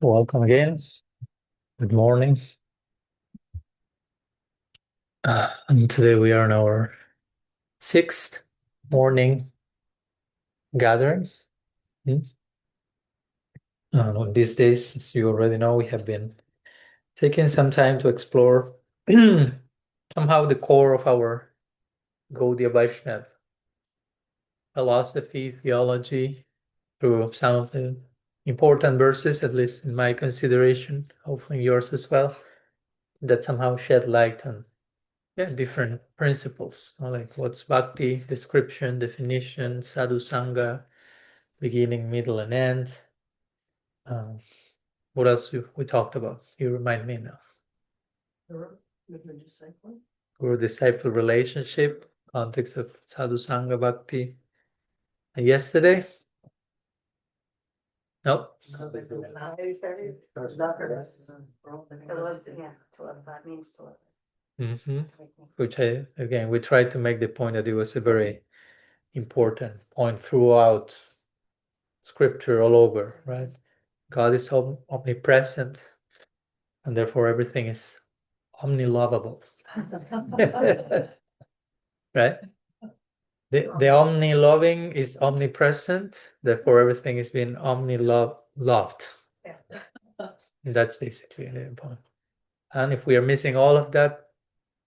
Welcome again. Good morning. And today we are in our 6th morning gathering. On these days, as you already know, we have been taking some time to explore somehow the core of our Gaudiya Vaishnava philosophy, theology, through some of the important verses, at least in my consideration, hopefully yours as well, that somehow shed light on different principles, like what's bhakti, description, definition, sadhu sangha, beginning, middle, and end. What else we talked about? You remind me now. Guru-disciple relationship, context of sadhu sangha, bhakti. And yesterday? No. Which we tried to make the point that it was a very important point throughout scripture all over, right? God is omnipresent, and therefore everything is omnilovable. Right? The omni-loving is omnipresent, therefore everything is being omni-loved. That's basically the point. And if we are missing all of that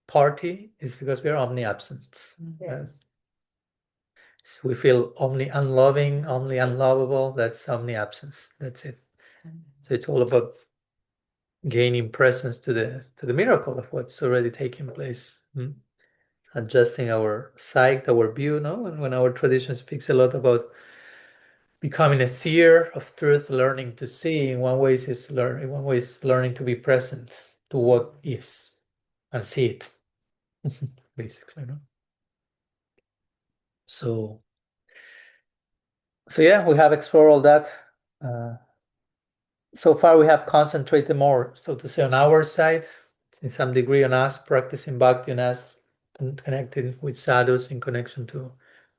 party, it's because we are omni-absent. Right? So we feel omni-unloving, omni-unlovable, that's omni-absence. That's it. So it's all about gaining presence to the miracle of what's already taking place. Adjusting our sight, our view, and when our tradition speaks a lot about becoming a seer of truth, learning to see, in one way is learning to be present to what is and see it, basically. So yeah, we have explored all that. So far, we have concentrated more, so to say, on our side, in some degree, on us practicing bhakti, on us connecting with sadhus in connection to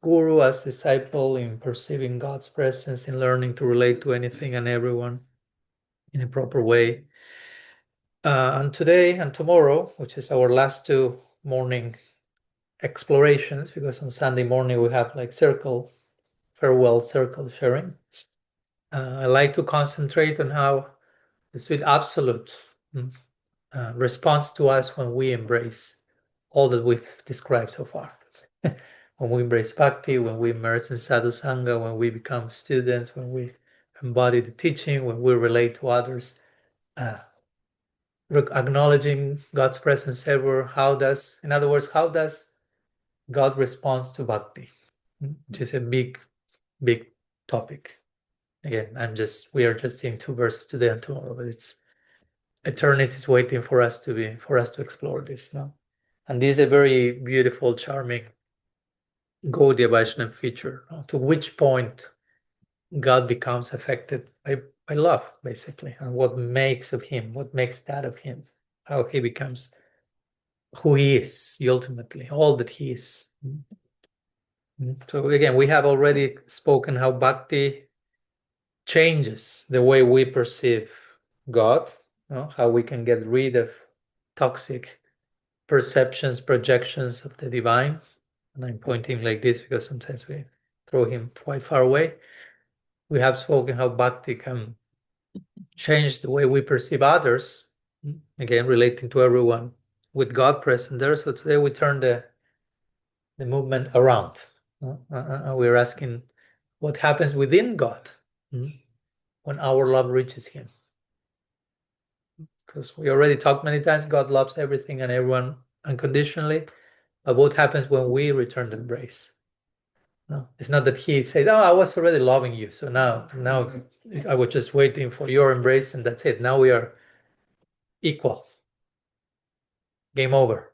Guru as disciple, in perceiving God's presence, in learning to relate to anything and everyone in a proper way. And today and tomorrow, which is our last 2 morning explorations, because on Sunday morning we have like farewell circle sharing. I like to concentrate on how the sweet absolute responds to us when we embrace all that we've described so far. When we embrace bhakti, when we immerse in sadhu sangha, when we become students, when we embody the teaching, when we relate to others, acknowledging God's presence everywhere. How does God respond to bhakti? Which is a big topic. Again, we are just in 2 verses today and tomorrow, but it's eternity is waiting for us to explore this now. And this is a very beautiful, charming Gaudiya Vaishnava feature, to which point God becomes affected by love, basically, and what makes that of him, how he becomes who he is, ultimately, all that he is. So again, we have already spoken how bhakti changes the way we perceive God, how we can get rid of toxic perceptions, projections of the divine. And I'm pointing like this because sometimes we throw him quite far away. We have spoken how bhakti can change the way we perceive others, again, relating to everyone with God present there. So today we turn the movement around. We're asking what happens within God when our love reaches him. Because we already talked many times, God loves everything and everyone unconditionally. But what happens when we return the embrace? No, it's not that he said, "Oh, I was already loving you, so now I was just waiting for your embrace, and that's it. Now we are equal. Game over."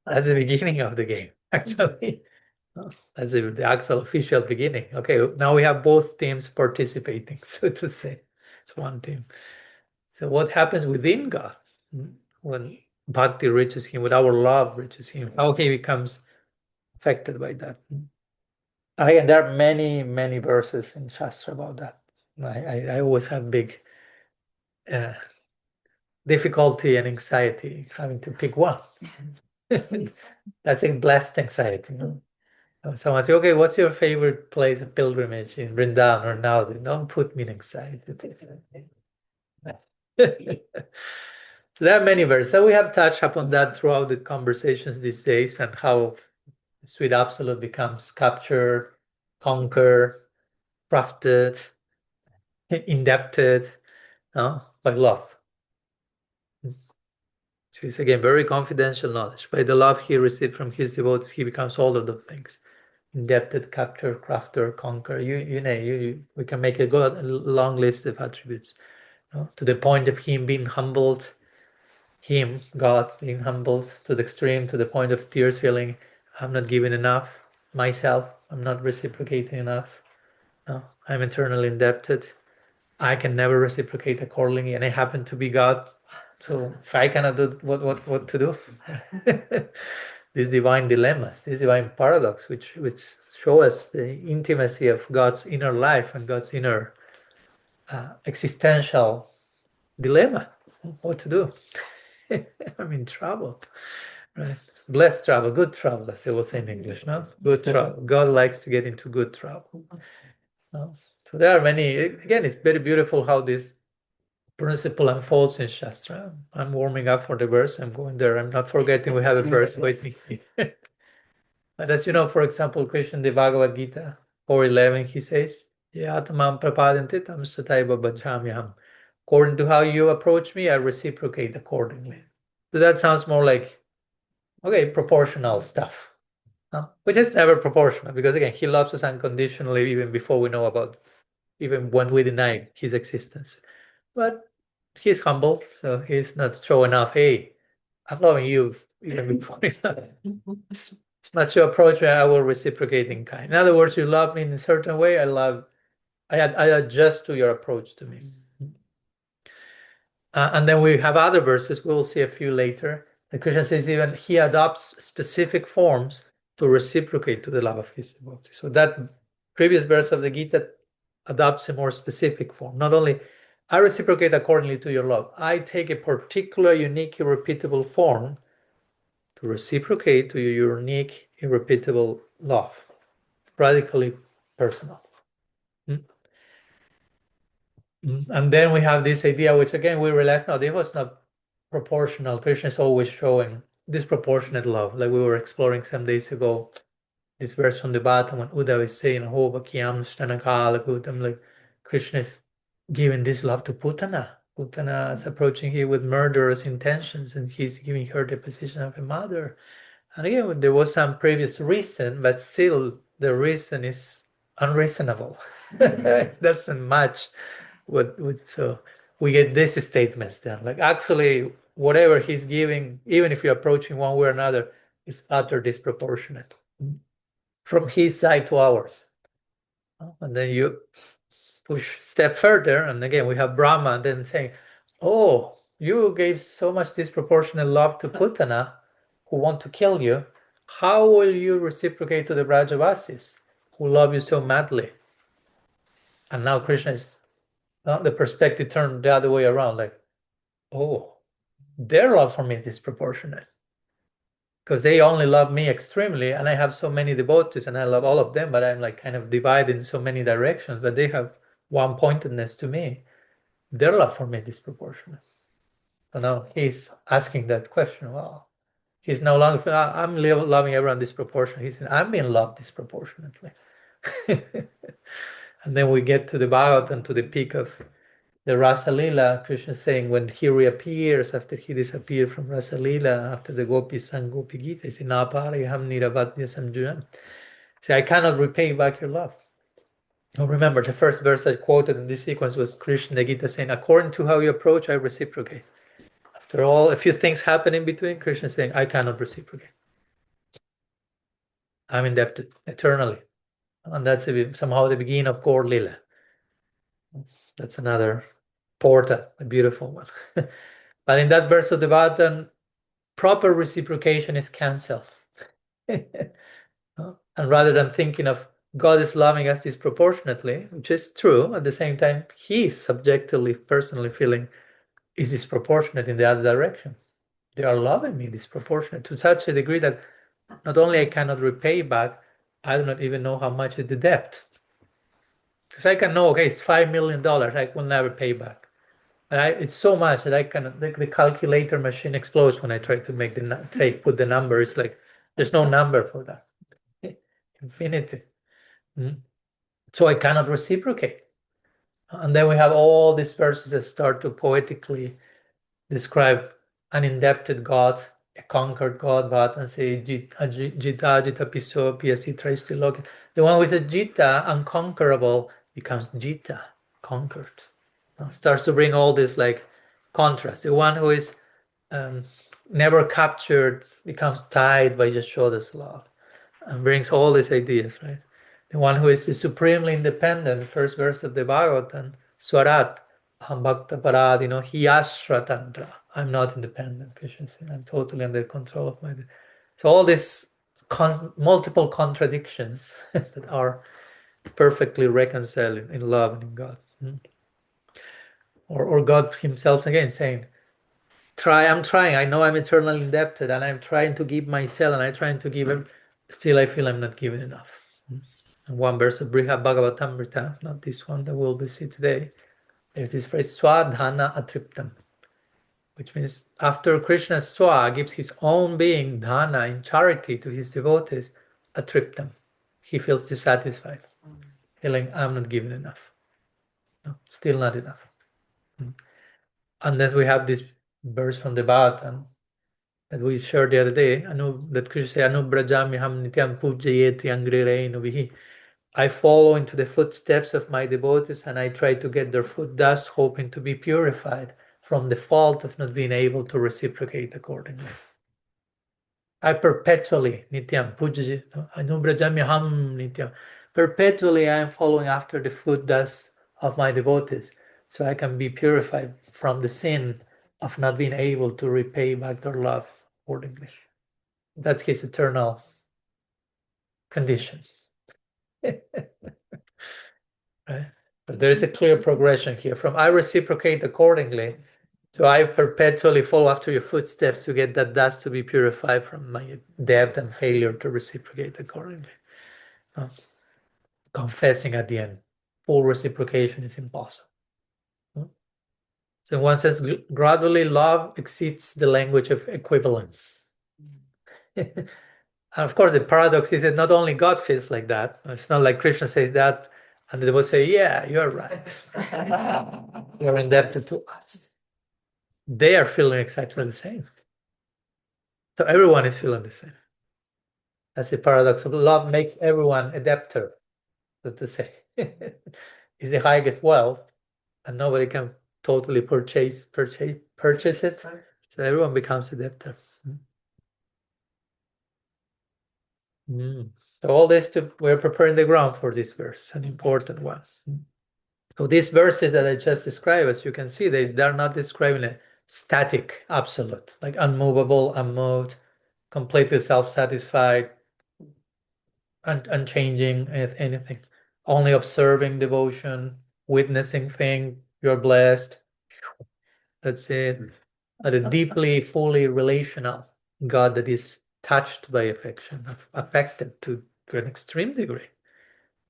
That's the beginning of the game, actually. That's the actual official beginning. Okay, now we have both teams participating, so to say. It's one team. So what happens within God when bhakti reaches him, when our love reaches him, how he becomes affected by that? Again, there are many, many verses in Shastra about that. I always have big difficulty and anxiety having to pick one. That's a blessed anxiety. No? Someone say, okay, what's your favorite place of pilgrimage in Vrindavan or Naudi? Don't put me in anxiety. So there are many verses. So we have touched upon that throughout the conversations these days, and how sweet absolute becomes captured, conquered, crafted, indebted, by love. So it's again very confidential knowledge. By the love he received from his devotees, he becomes all of those things: indebted, capture, crafter, conquer. We can make a long list of attributes. To the point of him being humbled, God being humbled to the extreme, to the point of tears, feeling, I'm not giving enough myself, I'm not reciprocating enough. No, I'm eternally indebted. I can never reciprocate accordingly, and I happen to be God. So if I cannot do what to do? These divine dilemmas, this divine paradox, which show us the intimacy of God's inner life and God's inner existential dilemma. What to do? I'm in trouble, right? Blessed trouble, good trouble, as they will say in English, no? Good trouble. God likes to get into good trouble. So there are many. Again, it's very beautiful how this principle unfolds in Shastra. I'm warming up for the verse. I'm going there. I'm not forgetting we have a verse waiting here. But as you know, for example, Krishna in the Bhagavad-gītā 4:11, he says, Yatamam prapadanti tam sataiva bhajamyaham. According to how you approach me, I reciprocate accordingly. So that sounds more like, okay, proportional stuff, which is never proportional, because again, he loves us unconditionally even before we know about, even when we deny his existence. But he's humble, so he's not showing off, hey, I'm loving you even before you know. As much you approach me, I will reciprocate in kind. In other words, you love me in a certain way, I adjust to your approach to me. And then we have other verses, we will see a few later. The Krishna says even he adopts specific forms to reciprocate to the love of his devotees. So that previous verse of the Gita adopts a more specific form. Not only I reciprocate accordingly to your love, I take a particular, unique, irrepeatable form to reciprocate to your unique, irrepeatable love. Radically personal. And then we have this idea, which again we realize now this was not proportional. Krishna is always showing disproportionate love, like we were exploring some days ago. This verse from the Bhagavatam when Uddhava is saying, "Ho bhakyam stanakala kutam," like Krishna is giving this love to Putana. Putana is approaching here with murderous intentions, and he's giving her the position of a mother. And again, there was some previous reason, but still the reason is unreasonable. It doesn't match so we get these statements then, like actually whatever he's giving, even if you're approaching one way or another, is utter disproportionate from his side to ours. And then you push step further, and again we have Brahma then saying, oh, you gave so much disproportionate love to Putana who want to kill you, how will you reciprocate to the Brajavasis who love you so madly? And now Krishna is the perspective turned the other way around, like, oh, their love for me is disproportionate because they only love me extremely, and I have so many devotees and I love all of them, but I'm like kind of divided in so many directions, but they have one pointedness to me. Their love for me is disproportionate. So now he's asking that question. Well, he's no longer, I'm loving everyone disproportionately. He's saying, I'm being loved disproportionately. And then we get to the Bhagavatam, to the peak of the Rasa Lila. Krishna saying when he reappears after he disappeared from Rasa Lila, after the Gopi sang Gopi Gita, he said, Napariham niravatya samjunam. Say, I cannot repay back your love. Now remember, the first verse I quoted in this sequence was Krishna Gita saying, according to how you approach, I reciprocate. After all, a few things happen in between, Krishna saying, I cannot reciprocate. I'm indebted eternally. And that's somehow the beginning of Gaur Lila. That's another porta, a beautiful one. But in that verse of the Bhagavatam, proper reciprocation is cancelled. And rather than thinking of God is loving us disproportionately, which is true. At the same time, he is subjectively, personally feeling is disproportionate in the other direction. They are loving me disproportionate to such a degree that not only I cannot repay back, I do not even know how much is the debt. Because I can know, okay, it's $5 million, I will never pay back. And it's so much that I cannot, the calculator machine explodes when I try to make put the number. It's like, there's no number for that. Infinity. So I cannot reciprocate. And then we have all these verses that start to poetically describe an indebted God, a conquered God, but and say Jita Jita Piso Piasi Tristiloki. The one who is a Jita, unconquerable, becomes Jita, conquered. Starts to bring all this like contrast. The one who is never captured becomes tied by Yashoda's love, and brings all these ideas, right? The one who is supremely independent, first verse of the Bhagavatam, Swarat, Aham Bhakta Parad, Hiyashra Tantra. I'm not independent, Krishna says. I'm totally under control of my. So all these multiple contradictions that are perfectly reconciled in love and in God. Or God himself again saying, I'm trying, I know I'm eternally indebted and I'm trying to give myself and I'm trying to give him, still I feel I'm not giving enough. And one verse of Brihad-bhagavatamrita, not this one that we'll be see today, there's this phrase, Swadhana atriptam, which means after Krishna Swa gives his own being, dhana, in charity to his devotees, atriptam, he feels dissatisfied, feeling I'm not giving enough. No, still not enough. And then we have this verse from the Bhagavatam that we shared the other day, that Krishna said, Anubrajamyaham nityam pujayetri angrerenuvihi. I follow into the footsteps of my devotees and I try to get their foot dust, hoping to be purified from the fault of not being able to reciprocate accordingly. I perpetually, nityam pujayet, anubrajamyaham nityam. Perpetually I am following after the foot dust of my devotees so I can be purified from the sin of not being able to repay back their love accordingly. That's his eternal condition. Right? But there is a clear progression here from I reciprocate accordingly to I perpetually follow after your footsteps to get that dust to be purified from my debt and failure to reciprocate accordingly. Confessing at the end, full reciprocation is impossible. So one says gradually love exceeds the language of equivalence. And of course, the paradox is that not only God feels like that. It's not like Krishna says that, and they will say, "Yeah, you're right. You're indebted to us." They are feeling exactly the same. So everyone is feeling the same. That's the paradox of love makes everyone a debtor, so to say. It's the highest wealth, and nobody can totally purchase it. So everyone becomes a debtor. So all this, we're preparing the ground for this verse, an important one. So these verses that I just described, as you can see, they're not describing a static absolute, like unmovable, unmoved, completely self-satisfied, unchanging, anything. Only observing devotion, witnessing thing, you're blessed. That's it. But a deeply, fully relational God that is touched by affection, affected to an extreme degree.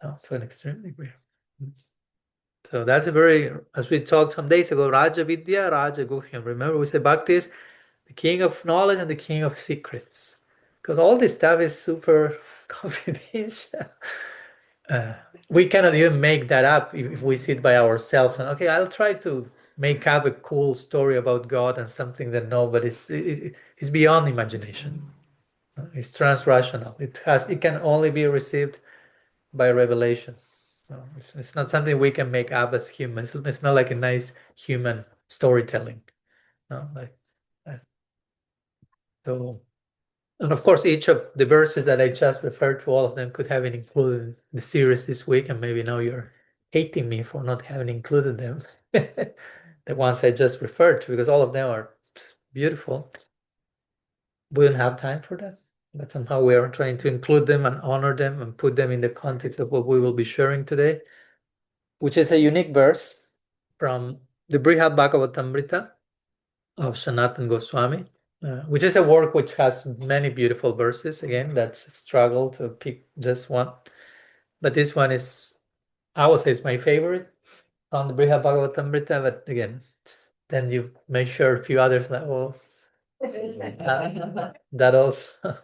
To an extreme degree. So that's a very, as we talked some days ago, Raja Vidya, Raja Guhyam. Remember, we said Bhakti is the king of knowledge and the king of secrets. Because all this stuff is super confidential. We cannot even make that up if we sit by ourselves and, okay, I'll try to make up a cool story about God and something that nobody's, it's beyond imagination. It's transrational. It can only be received by revelation. It's not something we can make up as humans. It's not like a nice human storytelling. No, so, and of course, each of the verses that I just referred to, all of them could have been included in the series this week, and maybe now you're hating me for not having included them. The ones I just referred to, because all of them are beautiful. We don't have time for that. but somehow we are trying to include them and honor them and put them in the context of what we will be sharing today, which is a unique verse from the Brihad-bhagavatamrita of Sanatana Goswami, which is a work which has many beautiful verses. Again, that's a struggle to pick just one. But this one is, I would say, it's my favorite on the Brihad-bhagavatamrita. But again, then you may share a few others like, well, that also.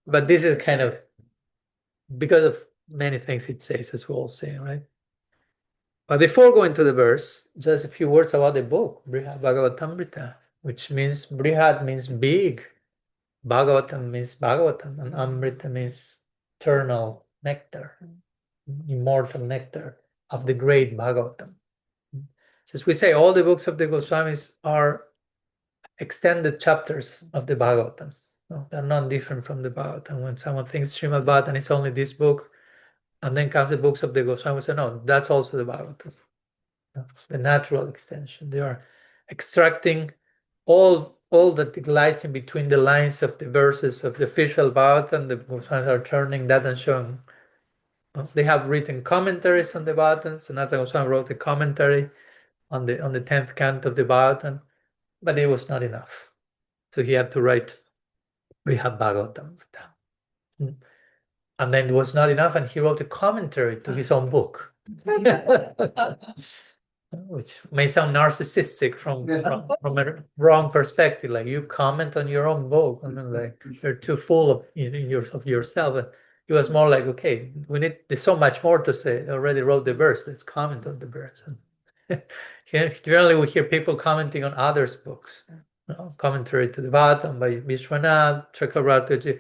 But this is kind of because of many things it says, as we all say, right? But before going to the verse, just a few words about the book, Brihad-bhagavatamrita, which means Brihad means big, Bhagavatam means Bhagavatam, and Amrita means eternal nectar, immortal nectar of the great Bhagavatam. As we say, all the books of the Goswamis are extended chapters of the Bhagavatam. No, they're not different from the Bhagavatam. When someone thinks Srimad-Bhagavatam is only this book, and then comes the books of the Goswami, we say, no, that's also the Bhagavatam. The natural extension. They are extracting all that lies in between the lines of the verses of the official Bhagavatam. The Goswamis are turning that and showing. They have written commentaries on the Bhagavatam. Sanatana Goswami wrote a commentary on the 10th canto of the Bhagavatam, but it was not enough. So he had to write Brihad-bhagavatamrita. And then it was not enough, and he wrote a commentary to his own book. Which may sound narcissistic from a wrong perspective, like you comment on your own book. I mean, like you're too full of yourself. And it was more like, okay, there's so much more to say. I already wrote the verse, let's comment on the verse. And generally we hear people commenting on others' books. Commentary to the Bhagavatam by Vishwanath Chakravarti,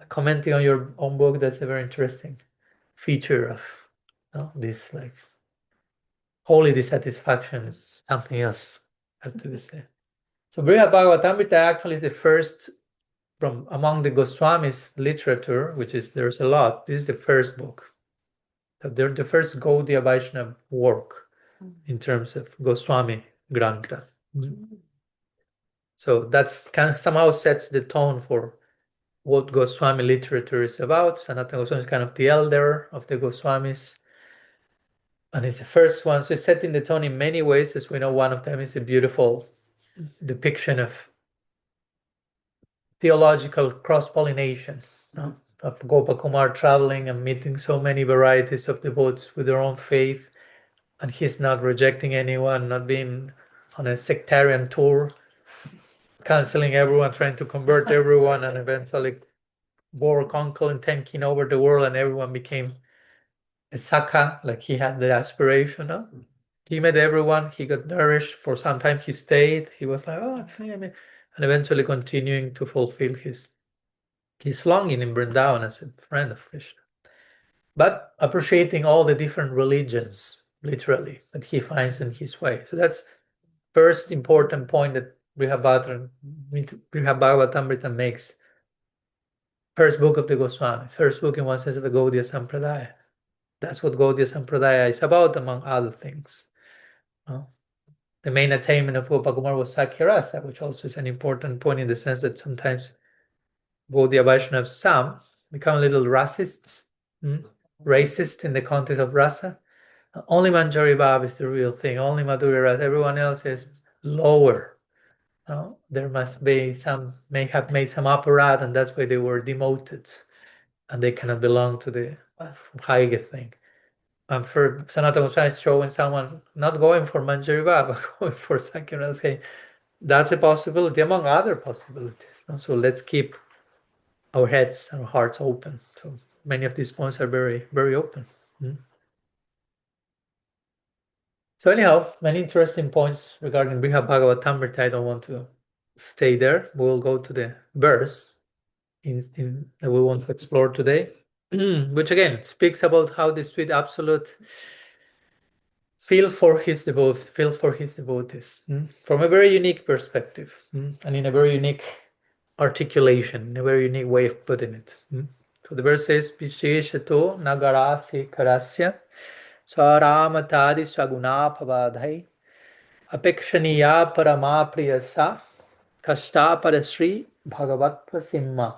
commenting on your own book. That's a very interesting feature of this, like, holy dissatisfaction is something else, have to say. So Brihad-bhagavatamrita actually is the first from among the Goswamis literature, which is, there's a lot. This is the first book. They're the first Gaudiya Vaishnava work in terms of Goswami Grantha. So that's kind of somehow sets the tone for what Goswami literature is about. Sanatana Goswami is kind of the elder of the Goswamis. And it's the first one, so it's setting the tone in many ways. As we know, one of them is a beautiful depiction of theological cross-pollination, of Gopakumar traveling and meeting so many varieties of devotees with their own faith, and he's not rejecting anyone, not being on a sectarian tour, canceling everyone, trying to convert everyone, and eventually bore conquer and taking over the world, and everyone became a Sakha, like he had the aspiration. He met everyone, he got nourished. For some time he stayed. He was like, and eventually continuing to fulfill his longing in Vrindavan as a friend of Krishna. But appreciating all the different religions, literally, that he finds in his way. So that's first important point that Brihad-bhagavatamrita makes. First book of the Goswami, first book in one sense of the Gaudiya Sampradaya. That's what Gaudiya Sampradaya is about, among other things. The main attainment of Gopakumar was Sakhya-rasa, which also is an important point in the sense that sometimes Gaudiya Vaishnavas, some become a little racist in the context of rasa. Only Manjari Bhav is the real thing, only Madhurya Rasa. Everyone else is lower. There must be may have made some aparat, and that's why they were demoted, and they cannot belong to the higher thing. And for Sanatana Goswami is showing someone not going for Manjari Bhav, but going for Sakhya, saying that's a possibility among other possibilities. So let's keep our heads and our hearts open. So many of these points are very, very open. So anyhow, many interesting points regarding Brihad-bhagavatamrita. I don't want to stay there. We'll go to the verse that we want to explore today, which again speaks about how the sweet absolute feels for his devotees, from a very unique perspective, and in a very unique articulation, in a very unique way of putting it. So the verse says, Visheshato nagarasi karasya swaramatadi swagunapavadhai apekshaniya paramapriyasa kashtaparasri bhagavatva simma.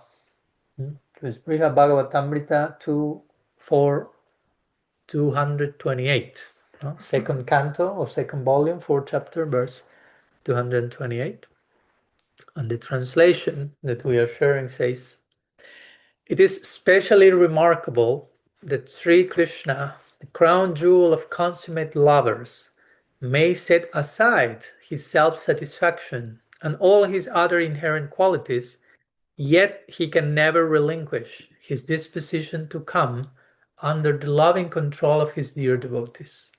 It's Brihad-bhagavatamrita 228. No? Second canto of second volume, fourth chapter, verse 228. And the translation that we are sharing says, "It is especially remarkable that Sri Krishna, the crown jewel of consummate lovers, may set aside his self-satisfaction and all his other inherent qualities, yet he can never relinquish his disposition to come under the loving control of his dear devotees.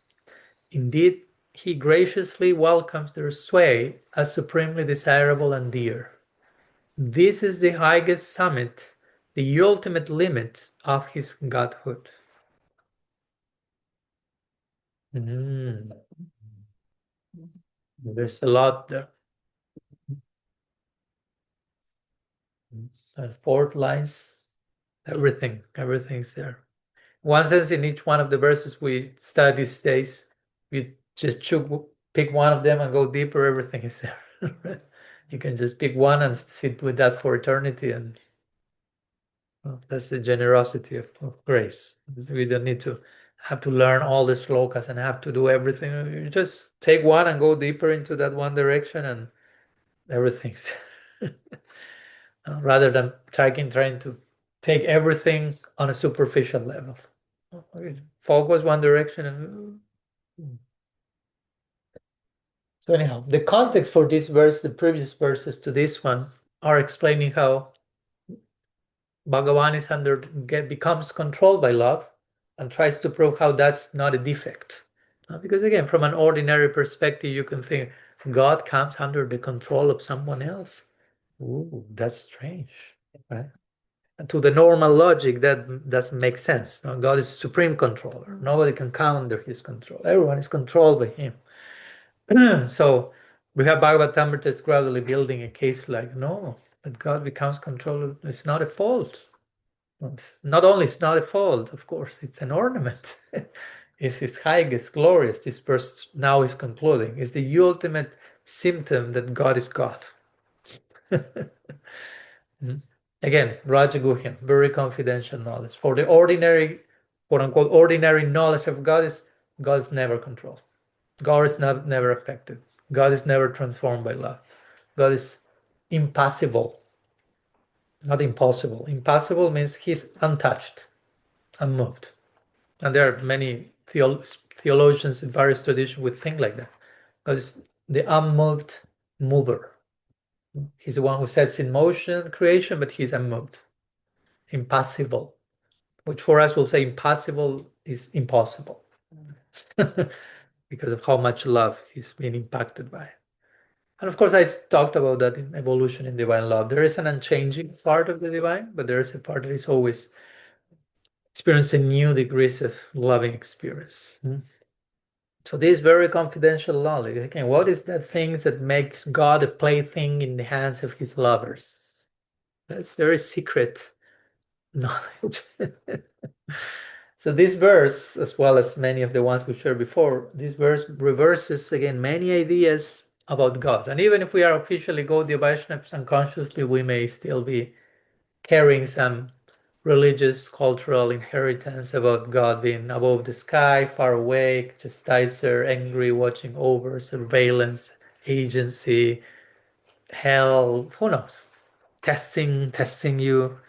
Indeed, he graciously welcomes their sway as supremely desirable and dear. This is the highest summit, the ultimate limit of his godhood." There's a lot there. And fourth lines, everything's there. One sense, in each one of the verses we study these days, we just pick one of them and go deeper. Everything is there. You can just pick one and sit with that for eternity, and well, that's the generosity of grace. We don't need to have to learn all the slokas and have to do everything. You just take one and go deeper into that one direction, and everything's rather than trying to take everything on a superficial level. Focus one direction and so anyhow, the context for this verse, the previous verses to this one, are explaining how Bhagavan becomes controlled by love and tries to prove how that's not a defect. Because again, from an ordinary perspective, you can think God comes under the control of someone else. Ooh, that's strange, right? And to the normal logic, that doesn't make sense. God is a supreme controller. Nobody can come under his control. Everyone is controlled by him. So we have Bhagavatam is gradually building a case like, no, that God becomes controller. It's not a fault. Not only it's not a fault, of course, it's an ornament. It's his highest, glorious. This verse now is concluding. It's the ultimate symptom that God is God. Again, Rajaguhyan, very confidential knowledge. For the ordinary, quote unquote, ordinary knowledge of God is never controlled. God is never affected. God is never transformed by love. God is impassible, not impossible. Impassible means he's untouched, unmoved. And there are many theologians in various traditions would think like that. God is the unmoved mover. He's the one who sets in motion creation, but he's unmoved, impassible, which for us will say impassible is impossible because of how much love he's been impacted by. And of course, I talked about that in Evolution in Divine Love. There is an unchanging part of the divine, but there is a part that is always experiencing new degrees of loving experience. So this very confidential knowledge, again, what is that thing that makes God a plaything in the hands of his lovers? That's very secret knowledge. So this verse, as well as many of the ones we shared before, this verse reverses again many ideas about God. And even if we are officially Gaudiya Vaishnavas, unconsciously we may still be carrying some religious, cultural inheritance about God being above the sky, far away, chastiser, angry, watching over, surveillance, agency, hell, who knows, testing you.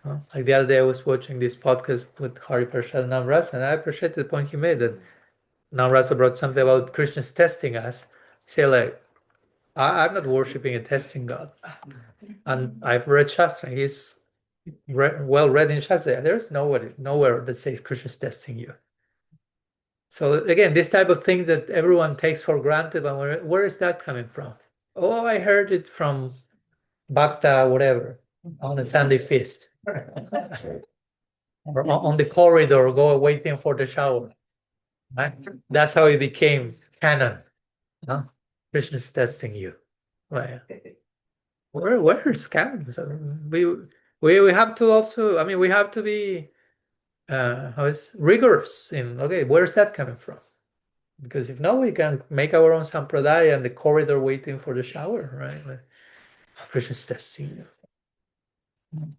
Like the other day I was watching this podcast with Hari Prasad Namrasa, and I appreciate the point he made that Namrasa brought something about Krishna's testing us. Say like, I'm not worshipping a testing God. And I've read Shastra. He's well read in Shastra. There's nowhere that says Krishna's testing you. So again, this type of thing that everyone takes for granted, but where is that coming from? Oh, I heard it from Bhakta, whatever, on a Sunday feast. Or on the corridor, waiting for the shower. Right? That's how it became canon. Huh? Krishna's testing you. Right. Where is canon? We have to also, I mean, we have to be rigorous in, okay, where's that coming from? Because if not, we can make our own sampradaya in the corridor waiting for the shower, right? Like, Krishna's testing you.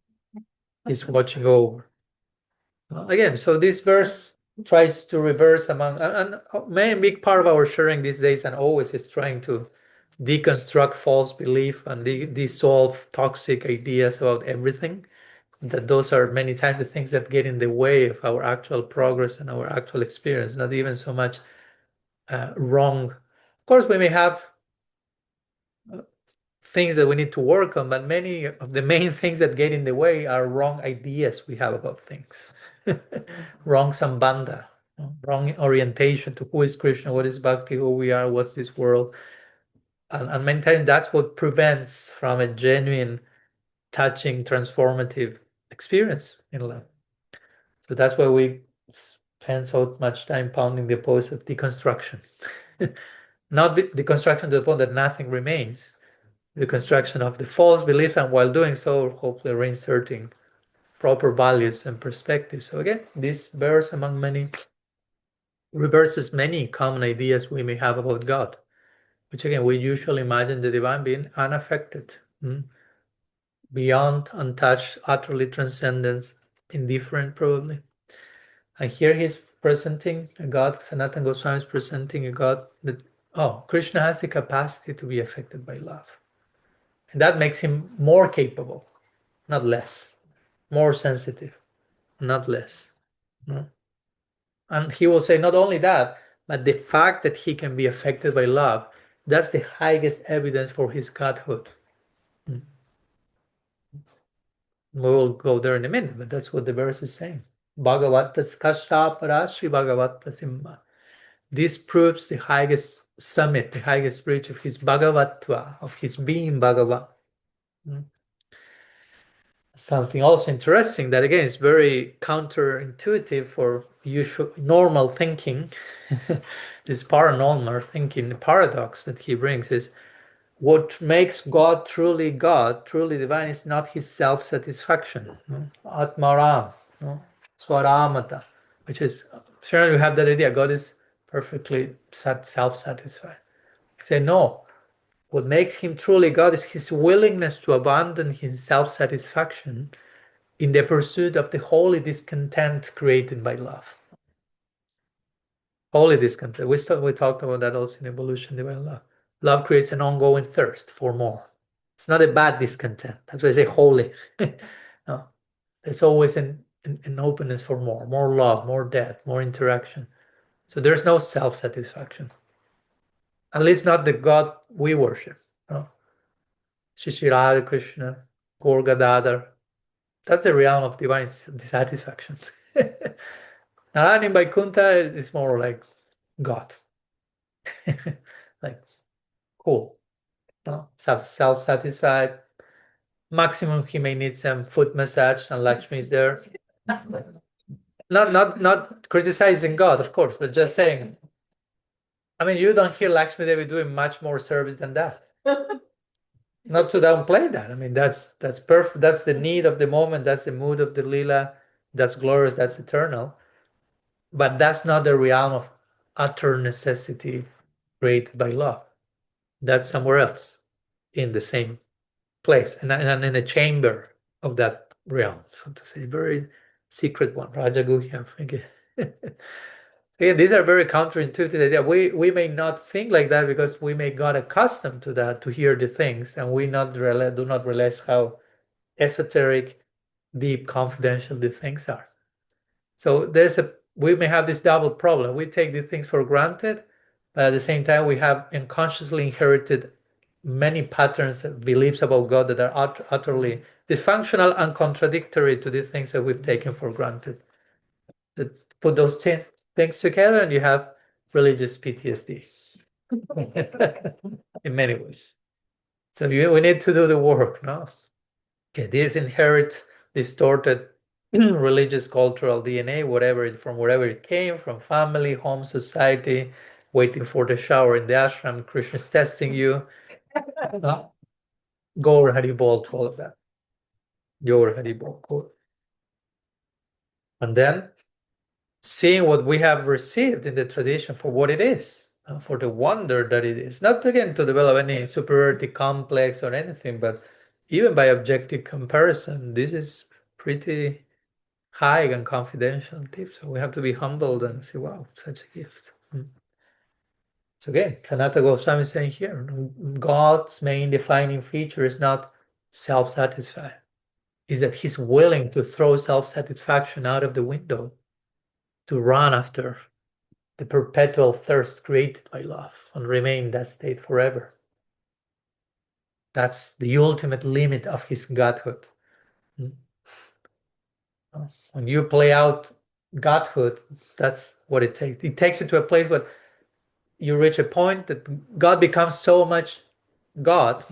He's watching over. Again, so this verse tries to reverse among, and main big part of our sharing these days and always is trying to deconstruct false belief and dissolve toxic ideas about everything. That those are many times the things that get in the way of our actual progress and our actual experience, not even so much wrong. Of course, we may have things that we need to work on, but many of the main things that get in the way are wrong ideas we have about things. Wrong sambandha, wrong orientation to who is Krishna, what is bhakti, who we are, what's this world. And many times that's what prevents from a genuine, touching, transformative experience in life. So that's why we spend so much time pounding the post of deconstruction. Not deconstruction to the point that nothing remains, the construction of the false belief, and while doing so, hopefully reinserting proper values and perspectives. So again, this verse, among many, reverses many common ideas we may have about God, which again, we usually imagine the divine being unaffected, beyond, untouched, utterly transcendent, indifferent probably. And here he's presenting a God, Sanatana Goswami is presenting a God that, Krishna has the capacity to be affected by love. And that makes him more capable, not less, more sensitive, not less. No? And he will say not only that, but the fact that he can be affected by love, that's the highest evidence for his godhood. We will go there in a minute, but that's what the verse is saying. Bhagavatas kasha parashri Bhagavatam. This proves the highest summit, the highest reach of his Bhagavatva, of his being Bhagavan. Something also interesting that again is very counterintuitive for usual normal thinking. This paranormal thinking paradox that he brings is what makes God, truly divine, is not his self-satisfaction, atmaram, swaramata, which is certainly we have that idea God is perfectly self-satisfied. He said no. What makes him truly God is his willingness to abandon his self-satisfaction in the pursuit of the holy discontent created by love. Holy discontent. We talked about that also in Evolution, Divine Love. Love creates an ongoing thirst for more. It's not a bad discontent. That's why I say holy. No, there's always an openness for more love, more depth, more interaction. So there's no self-satisfaction. At least not the God we worship. No. Shri Radha Krishna, Gaur Gadadhar. That's the realm of divine dissatisfaction. Narayana in Vaikuntha is more like God. Like, cool. No? Self-satisfied. Maximum he may need some foot massage and Lakshmi is there. Not criticizing God, of course, but just saying. I mean, you don't hear Lakshmi Devi doing much more service than that. Not to downplay that. I mean, that's perfect. That's the need of the moment. That's the mood of the lila. That's glorious. That's eternal. But that's not the realm of utter necessity created by love. That's somewhere else in the same place and in a chamber of that realm. So to say, very secret one. Rajaguhya. Again, these are very counterintuitive ideas. We may not think like that because we may got accustomed to that, to hear the things, and we do not realize how esoteric, deep, confidential the things are. So we may have this double problem. We take the things for granted, but at the same time, we have unconsciously inherited many patterns, beliefs about God that are utterly dysfunctional and contradictory to the things that we've taken for granted. That put those things together and you have religious PTSD in many ways. So we need to do the work, no? Okay, this inherit distorted religious cultural DNA, from wherever it came, from family, home, society, waiting for the shower in the ashram, Krishna's testing you. No? Gaur Haribol to all of that. Gaur Haribol. And then seeing what we have received in the tradition for what it is, for the wonder that it is. Not again to develop any superiority complex or anything, but even by objective comparison, this is pretty high and confidential tips. So we have to be humbled and say, wow, such a gift. So again, Sanatana Goswami is saying here, God's main defining feature is not self-satisfied, is that he's willing to throw self-satisfaction out of the window to run after the perpetual thirst created by love and remain in that state forever. That's the ultimate limit of his godhood. When you play out godhood, that's what it takes. It takes you to a place where you reach a point that God becomes so much God,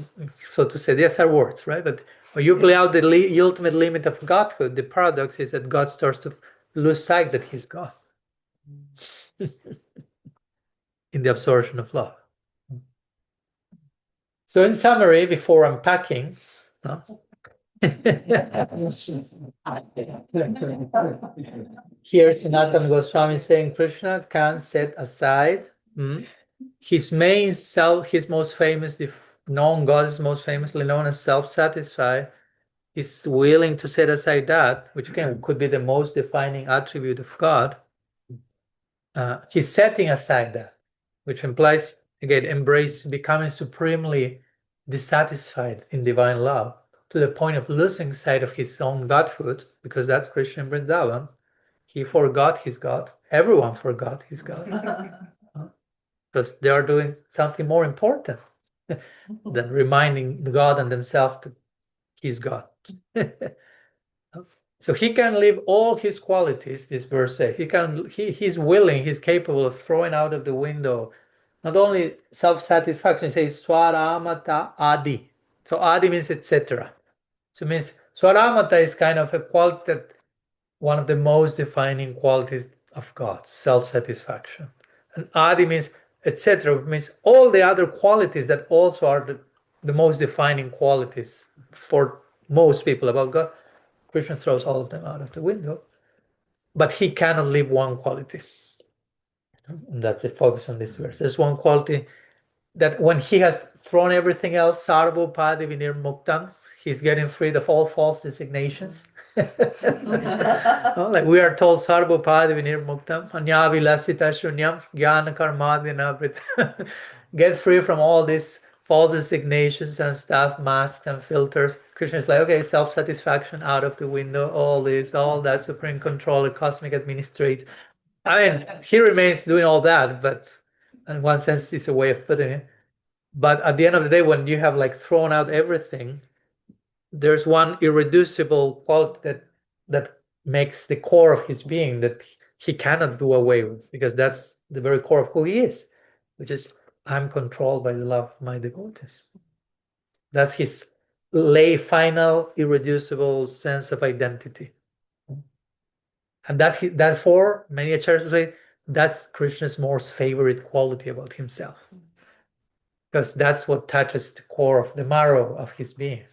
so to say. These are words, right? But when you play out the ultimate limit of godhood, the paradox is that God starts to lose sight that he's God in the absorption of love. So in summary, before unpacking, here Sanatana Goswami is saying Krishna can set aside his main self, his most famous known God is most famously known as self-satisfied. He's willing to set aside that, which again could be the most defining attribute of God. He's setting aside that, which implies, again, becoming supremely dissatisfied in divine love to the point of losing sight of his own godhood, because that's Krishna in Vrindavan. He forgot his God. Everyone forgot his God. Because they are doing something more important than reminding God and themselves that he's God. So he can live all his qualities, this verse says. He's willing, he's capable of throwing out of the window not only self-satisfaction, it says swaramata adi. So adi means etc. So it means swaramata is kind of a quality that one of the most defining qualities of God, self-satisfaction. And adi means etc. means all the other qualities that also are the most defining qualities for most people about God. Krishna throws all of them out of the window, but he cannot live one quality. And that's the focus on this verse. There's one quality that when he has thrown everything else, sarvo padi vinirmuktam, he's getting rid of all false designations. Like we are told, sarvo padi vinirmuktam, anyavilasita shunyam, jnana karmadhyanavrita. Get free from all these false designations and stuff, masks and filters. Krishna is like, okay, self-satisfaction out of the window, all that supreme control, cosmic administrate. I mean, he remains doing all that, but in one sense, it's a way of putting it. But at the end of the day, when you have like thrown out everything, there's one irreducible quality that makes the core of his being that he cannot do away with, because that's the very core of who he is, which is I'm controlled by the love of my devotees. That's his final irreducible sense of identity. And therefore, many acharyas say that's Krishna's most favorite quality about himself, because that's what touches the core of the marrow of his being.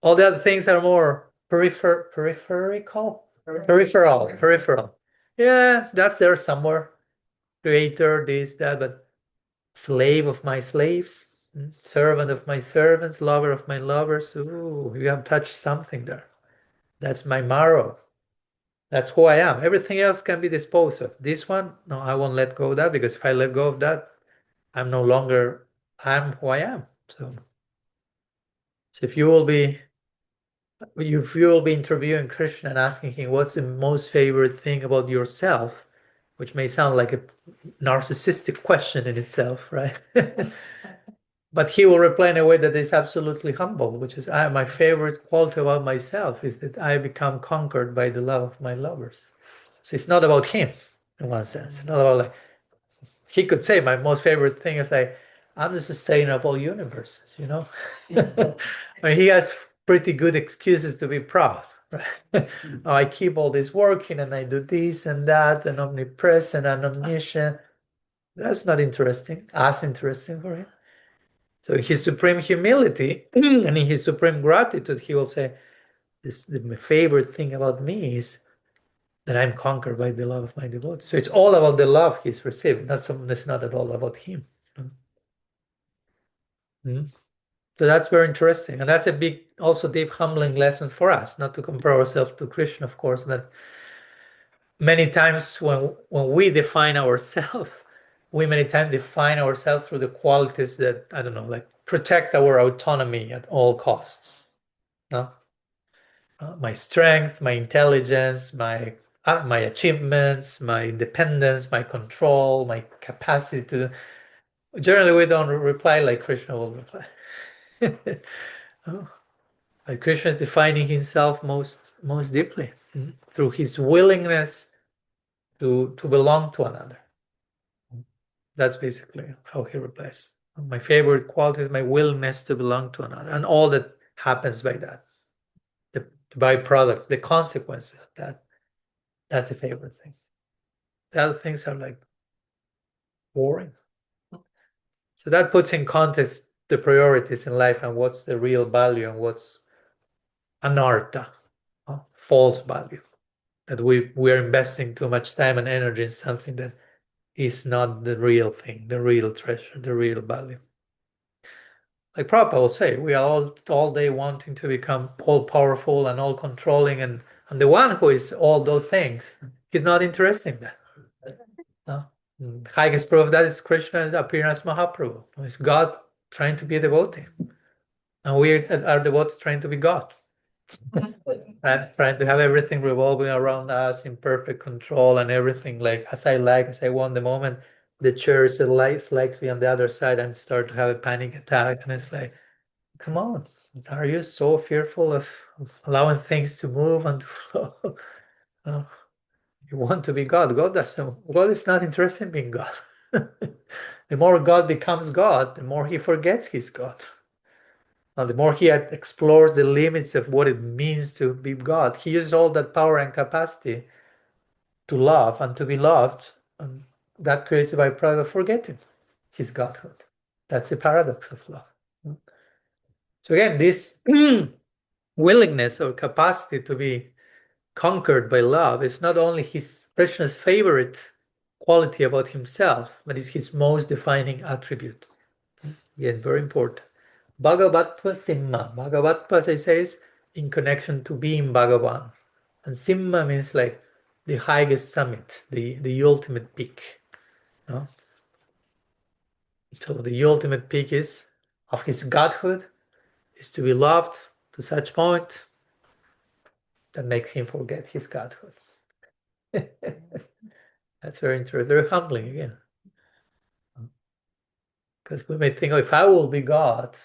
All the other things are more peripheral. Yeah, that's there somewhere. Creator, this, that, but slave of my slaves, servant of my servants, lover of my lovers. Ooh, you have touched something there. That's my marrow. That's who I am. Everything else can be disposed of. This one, no, I won't let go of that, because if I let go of that, I'm no longer, I'm who I am. So if you will be interviewing Krishna and asking him what's the most favorite thing about yourself, which may sound like a narcissistic question in itself, right? But he will reply in a way that is absolutely humble, which is, my favorite quality about myself is that I become conquered by the love of my lovers. So it's not about him, in one sense. It's not about like, he could say, my most favorite thing is like, I'm the sustainer of all universes, you know? I mean, he has pretty good excuses to be proud, right? I keep all this working and I do this and that and omnipresent and omniscient. That's not interesting, as interesting for him. So in his supreme humility and in his supreme gratitude, he will say, the favorite thing about me is that I'm conquered by the love of my devotees. So it's all about the love he's received. It's not at all about him. So So that's very interesting. And that's a big, also deep, humbling lesson for us, not to compare ourselves to Krishna, of course, but many times when we define ourselves, we many times define ourselves through the qualities that, I don't know, like protect our autonomy at all costs. No? My strength, my intelligence, my achievements, my independence, my control, my capacity to... Generally, we don't reply like Krishna will reply. Like Krishna is defining himself most deeply through his willingness to belong to another. That's basically how he replies. My favorite quality is my willingness to belong to another, and all that happens by that. The byproducts, the consequences of that. That's a favorite thing. The other things are like boring. So that puts in context the priorities in life and what's the real value and what's anartha, false value. That we are investing too much time and energy in something that is not the real thing, the real treasure, the real value. Like Prabhupada will say, we are all day wanting to become all powerful and all controlling, and the one who is all those things, he's not interested in that. No? The highest proof of that is Krishna appearing as Mahaprabhu. It's God trying to be a devotee. And we are devotees trying to be God. And trying to have everything revolving around us in perfect control and everything like as I want. The moment the chair is slightly on the other side, I start to have a panic attack. And it's like, come on, are you so fearful of allowing things to move and to flow? No. You want to be God. God is not interested in being God. The more God becomes God, the more he forgets he's God. Now, the more he explores the limits of what it means to be God, he uses all that power and capacity to love and to be loved, and that creates a byproduct of forgetting his godhood. That's the paradox of love. So again, this willingness or capacity to be conquered by love is not only Krishna's favorite quality about himself, but it's his most defining attribute. Again, very important. Bhagavatva Simha. Bhagavatva, as I say, is in connection to being Bhagavan. And Simha means like the highest summit, the ultimate peak. No? So the ultimate peak of his godhood is to be loved to such point that makes him forget his godhood. That's very interesting, very humbling again. Because we may think, oh, if I will be God,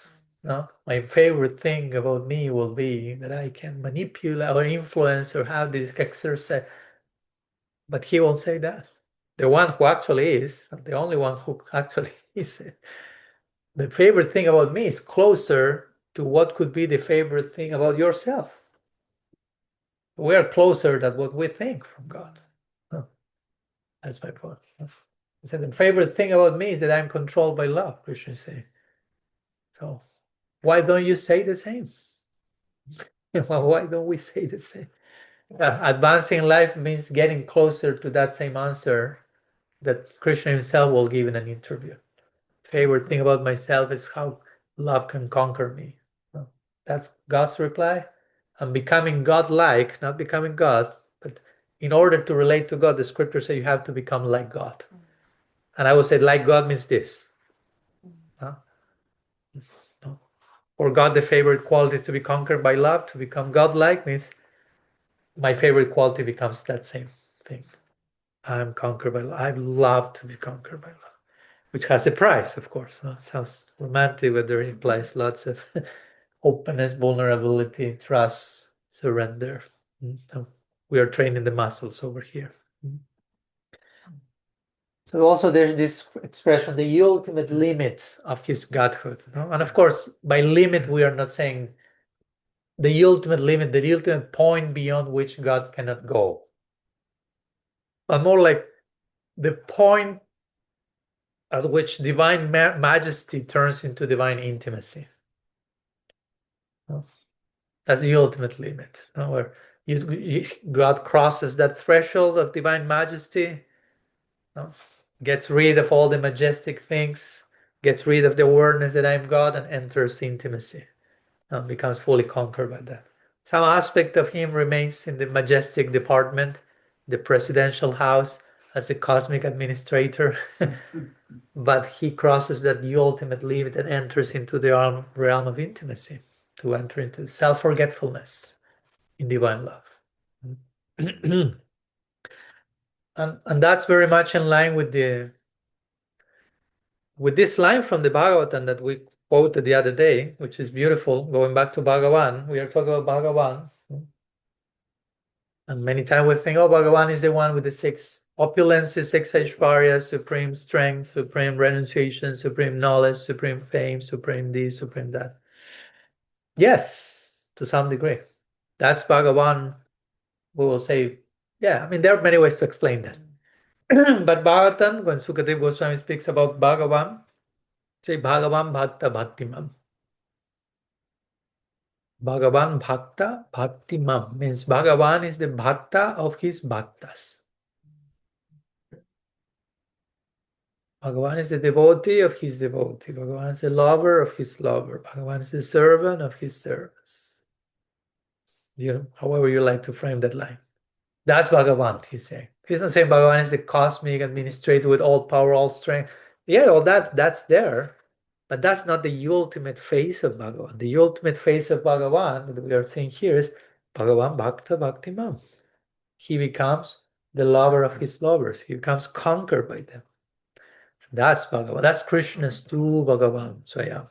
no, my favorite thing about me will be that I can manipulate or influence or have this exercise. But he won't say that. The one who actually is, the only one who actually is, the favorite thing about me is closer to what could be the favorite thing about yourself. We are closer than what we think from God. That's my point. So the favorite thing about me is that I'm controlled by love, Krishna is saying. So why don't you say the same? Why don't we say the same? Advancing in life means getting closer to that same answer that Krishna himself will give in an interview. Favorite thing about myself is how love can conquer me. That's God's reply. I'm becoming God-like, not becoming God, but in order to relate to God, the scriptures say you have to become like God. And I would say like God means this. For God, the favorite quality is to be conquered by love. To become God-like means my favorite quality becomes that same thing. I'm conquered by love. I love to be conquered by love, which has a price, of course. It sounds romantic, but there implies lots of openness, vulnerability, trust, surrender. We are training the muscles over here. So also there's this expression, the ultimate limit of his godhood. No? And of course, by limit, we are not saying the ultimate limit, the ultimate point beyond which God cannot go. But more like the point at which divine majesty turns into divine intimacy. That's the ultimate limit. Where God crosses that threshold of divine majesty, gets rid of all the majestic things, gets rid of the awareness that I'm God and enters intimacy and becomes fully conquered by that. Some aspect of him remains in the majestic department, the presidential house, as a cosmic administrator, but he crosses that the ultimate limit and enters into the realm of intimacy, to enter into self-forgetfulness in divine love. And that's very much in line with this line from the Bhagavatam that we quoted the other day, which is beautiful. Going back to Bhagavan, we are talking about Bhagavan. And many times we think, oh, Bhagavan is the one with the 6 opulences, 6 Aishvaryas, supreme strength, supreme renunciation, supreme knowledge, supreme fame, supreme this, supreme that. Yes, to some degree. That's Bhagavan. We will say, yeah, I mean, there are many ways to explain that. But Bhagavatam, when Sukadeva Goswami speaks about Bhagavan, say Bhagavan Bhakta Bhaktimam. Bhagavan Bhakta Bhaktimam means Bhagavan is the Bhakta of his Bhaktas. Bhagavan is the devotee of his devotee. Bhagavan is the lover of his lover. Bhagavan is the servant of his servants. However you like to frame that line. That's Bhagavan, he's saying. He's not saying Bhagavan is the cosmic administrator with all power, all strength. Yeah, all that's there. But that's not the ultimate face of Bhagavan. The ultimate face of Bhagavan that we are seeing here is Bhagavan Bhakta Bhaktimam. He becomes the lover of his lovers. He becomes conquered by them. That's Bhagavan. That's Krishna's true Bhagavan. So yeah,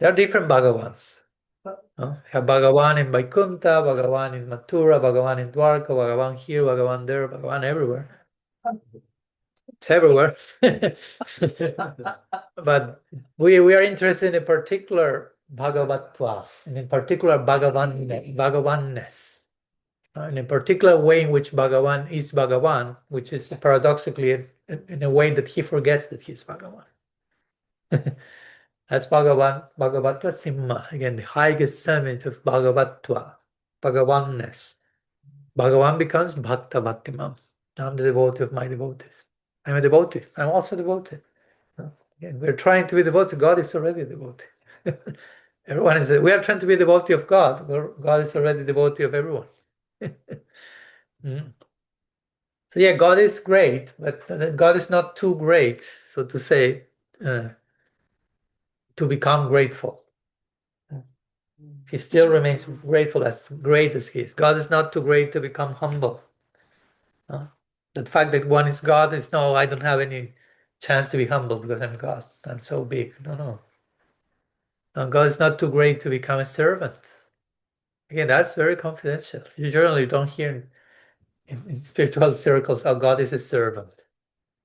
there are different Bhagavans. You have Bhagavan in Vaikuntha, Bhagavan in Mathura, Bhagavan in Dwarka, Bhagavan here, Bhagavan there, Bhagavan everywhere. It's everywhere. But we are interested in a particular Bhagavatva, and in particular Bhagavanness, in a particular way in which Bhagavan is Bhagavan, which is paradoxically in a way that he forgets that he is Bhagavan. That's Bhagavan, Bhagavatva Simha, again, the highest summit of Bhagavatva, Bhagavanness. Bhagavan becomes Bhakta Bhaktimam. I'm the devotee of my devotees. I'm a devotee. I'm also a devotee. Again, we're trying to be devoted. God is already a devotee. Everyone is. We are trying to be a devotee of God. God is already a devotee of everyone. So yeah, God is great, but God is not too great, so to say, to become grateful. He still remains grateful, as great as he is. God is not too great to become humble. The fact that one is God is, no, I don't have any chance to be humble because I'm God. I'm so big. No. God is not too great to become a servant. Again, that's very confidential. You generally don't hear in spiritual circles how God is a servant.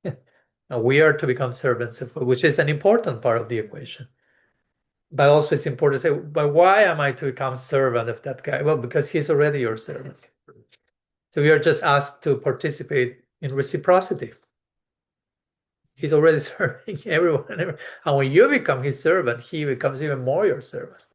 Now, we are to become servants, which is an important part of the equation. But also it's important to say, but why am I to become servant of that guy? Well, because he's already your servant. So we are just asked to participate in reciprocity. He's already serving everyone. And when you become his servant, he becomes even more your servant.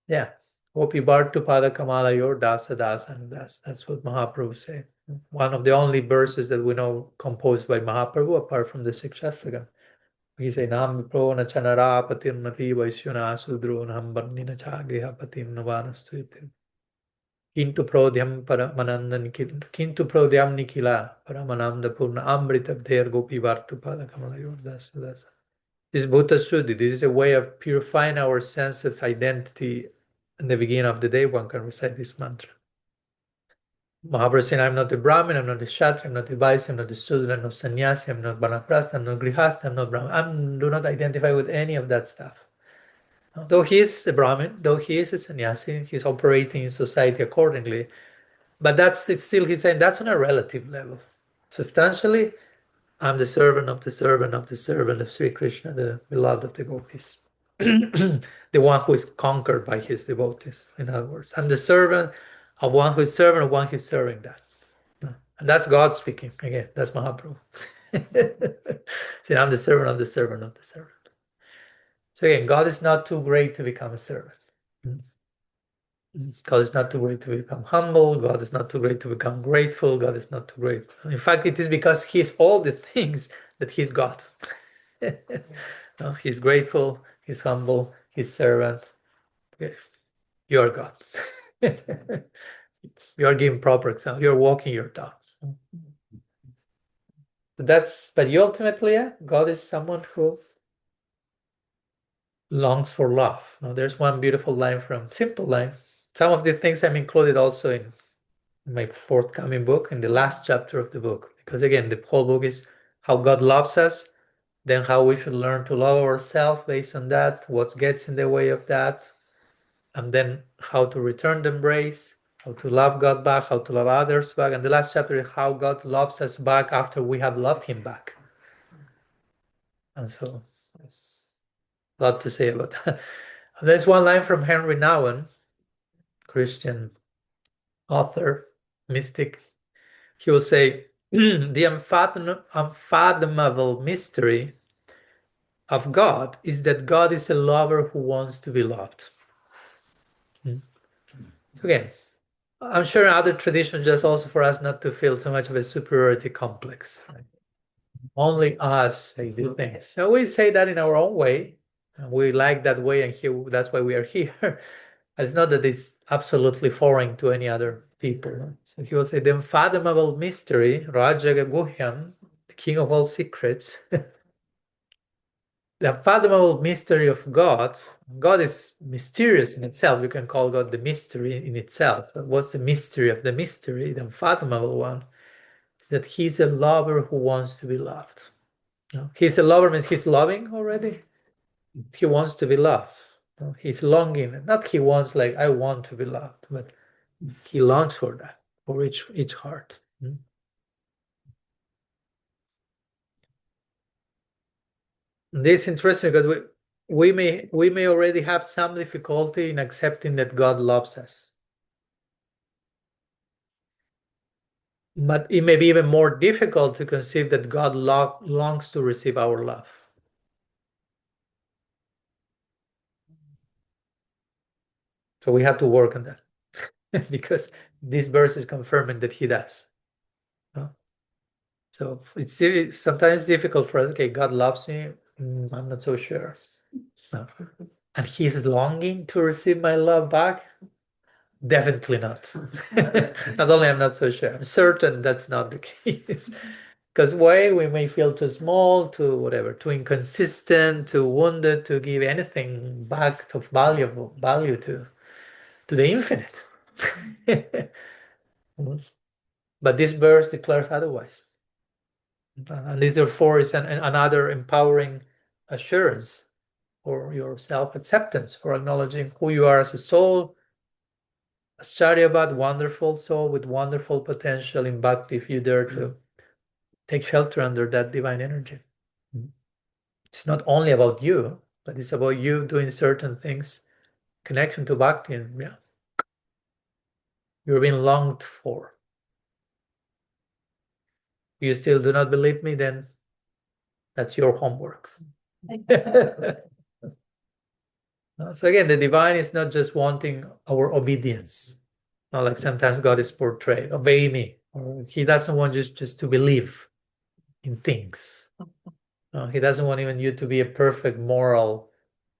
Yeah. Gopi Bhartu Pada Kamala Yor Dasa Dasa, and that's what Mahaprabhu said. One of the only verses that we know composed by Mahaprabhu, apart from the Sikshastakam. He said, Nam Vipro na chanara patim napi vaisyuna sudro nam barnina chagriha patim navanastu itim. Kintu prodhyam paramananda nikila paramananda purna amrita bher gopi vartu pada kamala yor dasa dasa. This is Bhuta Suddhi. This is a way of purifying our sense of identity. In the beginning of the day, one can recite this mantra. Mahaprabhu said, I'm not a Brahmin, I'm not a Kshatriya, I'm not a Vaisya, I'm not a Sudra, I'm not Sannyasi, I'm not Vanaprastha, I'm not Grihastha, I'm not Brahmin. I do not identify with any of that stuff. Though he is a Brahmin, though he is a sannyasi, he's operating in society accordingly. But it's still, he's saying, that's on a relative level. Substantially, I'm the servant of the servant of the servant of Sri Krishna, the beloved of the gopis. The one who is conquered by his devotees, in other words. I'm the servant of one who is serving of one who is serving that. And that's God speaking. Again, that's Mahaprabhu. See, I'm the servant of the servant of the servant. So again, God is not too great to become a servant. God is not too great to become humble. God is not too great to become grateful. God is not too great. In fact, it is because he is all the things that he's God. No, he's grateful, he's humble, he's servant. Okay. You are God. You are giving proper example. You're walking your dog. But you ultimately, yeah, God is someone who longs for love. Now, there's one beautiful line simple line. Some of the things I'm included also in my forthcoming book, in the last chapter of the book, because again, the whole book is how God loves us, then how we should learn to love ourselves based on that, what gets in the way of that, and then how to return the embrace, how to love God back, how to love others back. And the last chapter is how God loves us back after we have loved him back. And so, a lot to say about that. And there's one line from Henry Nouwen, Christian author, mystic. He will say, the unfathomable mystery of God is that God is a lover who wants to be loved. So again, I'm sure in other traditions, just also for us not to feel too much of a superiority complex. Right? Only us say these things. So we say that in our own way, and we like that way, and here that's why we are here. It's not that it's absolutely foreign to any other people. So he will say, the unfathomable mystery, Raja Guhyam, the king of all secrets, the unfathomable mystery of God. God is mysterious in itself. You can call God the mystery in itself. But what's the mystery of the mystery, the unfathomable one? Is that he's a lover who wants to be loved. No? He's a lover means he's loving already. He wants to be loved. No? He's longing. Not he wants like, I want to be loved, but he longs for that, for each heart. This is interesting because we may already have some difficulty in accepting that God loves us. But it may be even more difficult to conceive that God longs to receive our love. So we have to work on that because this verse is confirming that he does. No? So it's sometimes difficult for us. Okay, God loves me. I'm not so sure. No. And he is longing to receive my love back. Definitely not. Not only I'm not so sure, I'm certain that's not the case. Because why we may feel too small, too whatever, too inconsistent, too wounded to give anything back of value to the infinite. But this verse declares otherwise. And this therefore is another empowering assurance for your self-acceptance, for acknowledging who you are as a soul, Acharyabad, wonderful soul with wonderful potential in bhakti, if you dare to take shelter under that divine energy. It's not only about you, but it's about you doing certain things, connection to bhakti, and yeah, you're being longed for. If you still do not believe me, then that's your homework. So again, the divine is not just wanting our obedience. Not like sometimes God is portrayed, obey me, or he doesn't want you just to believe in things. No, he doesn't want even you to be a perfect, moral,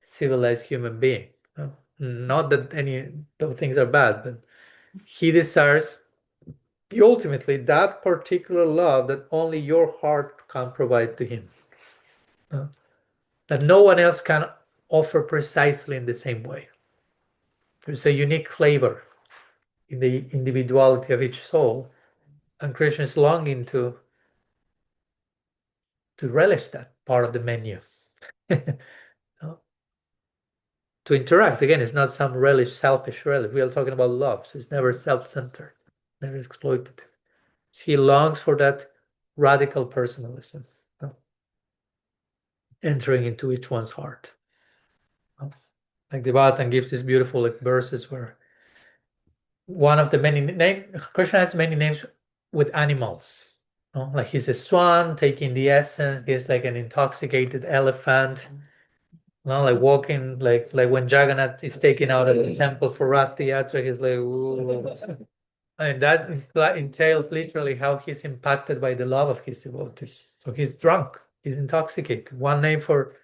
civilized human being. No? Not that any of those things are bad, but he desires ultimately that particular love that only your heart can provide to him. No? That no one else can offer precisely in the same way. There's a unique flavor in the individuality of each soul, and Krishna is longing to relish that part of the menu. No? To interact, again, it's not some relish, selfish relish. We are talking about love, so it's never self-centered, never exploitative. He longs for that radical personalism, no? Entering into each one's heart. No? Like the Bhagavatam gives these beautiful verses where one of the many names, Krishna has many names with animals. No? Like he's a swan taking the essence, he's like an intoxicated elephant. No, like walking, like when Jagannath is taken out of the temple for Rath Yatra, he's like, ooh. And that entails literally how he's impacted by the love of his devotees. So he's drunk. He's intoxicated. One name for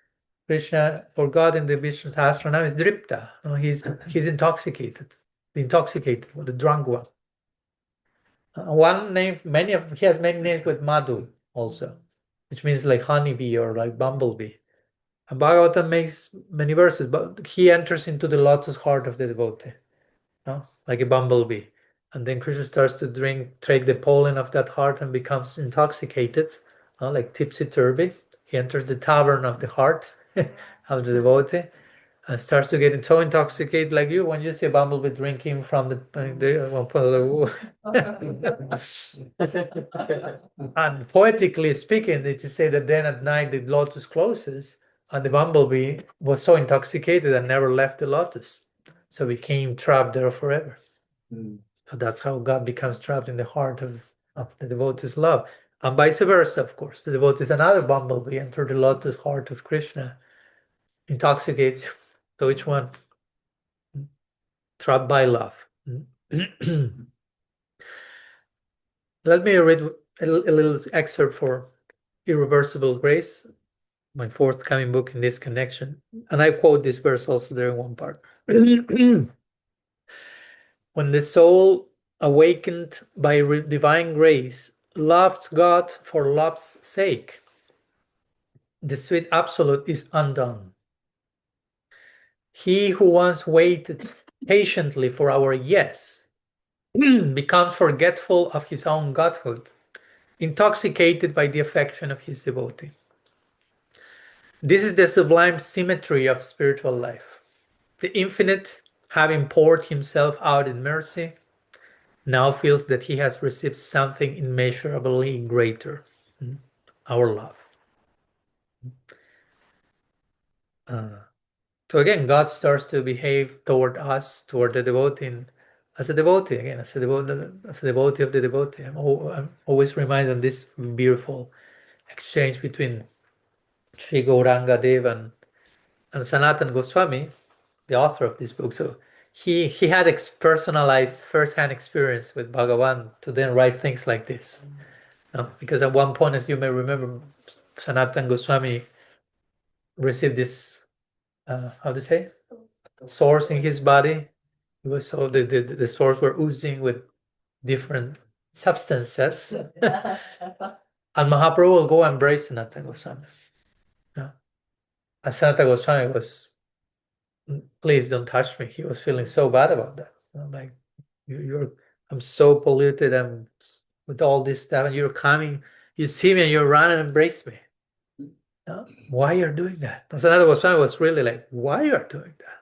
Krishna, for God in the Vishnu Sahasranam is Dripta. No, he's intoxicated, the intoxicated, the drunk one. One name, he has many names with Madhu also, which means like honeybee or like bumblebee. And Bhagavatam makes many verses, but he enters into the lotus heart of the devotee, no? Like a bumblebee. And then Krishna starts to take the pollen of that heart and becomes intoxicated, like tipsy-turvy. He enters the tavern of the heart of the devotee and starts to get so intoxicated, like you when you see a bumblebee drinking from the and poetically speaking, it is said that then at night the lotus closes and the bumblebee was so intoxicated and never left the lotus, so became trapped there forever. So that's how God becomes trapped in the heart of the devotee's love, and vice versa. Of course, the devotee is another bumblebee enter the lotus heart of Krishna, intoxicated. So each one trapped by love. Let me read a little excerpt for Irreversible Grace, my forthcoming book in this connection. And I quote this verse also there in one part. When the soul, awakened by divine grace, loves God for love's sake, the sweet absolute is undone. He who once waited patiently for our yes becomes forgetful of his own godhood, intoxicated by the affection of his devotee. This is the sublime symmetry of spiritual life. The infinite, having poured himself out in mercy, now feels that he has received something immeasurably greater, our love. So again, God starts to behave toward us, toward the devotee, as a devotee, again, as a devotee of the devotee. I'm always reminded of this beautiful exchange between Sri Gauranga Dev and Sanatana Goswami, the author of this book. So he had personalized first-hand experience with Bhagavan to then write things like this. Because at one point, as you may remember, Sanatana Goswami received this, how to say, sores in his body. It was so the sores were oozing with different substances. And Mahaprabhu will go embrace Sanatana Goswami. And Sanatana Goswami was, please don't touch me. He was feeling so bad about that. Like, I'm so polluted and with all this stuff, and you're coming, you see me and you run and embrace me. Why you're doing that? And Sanatana Goswami was really like, why you're doing that?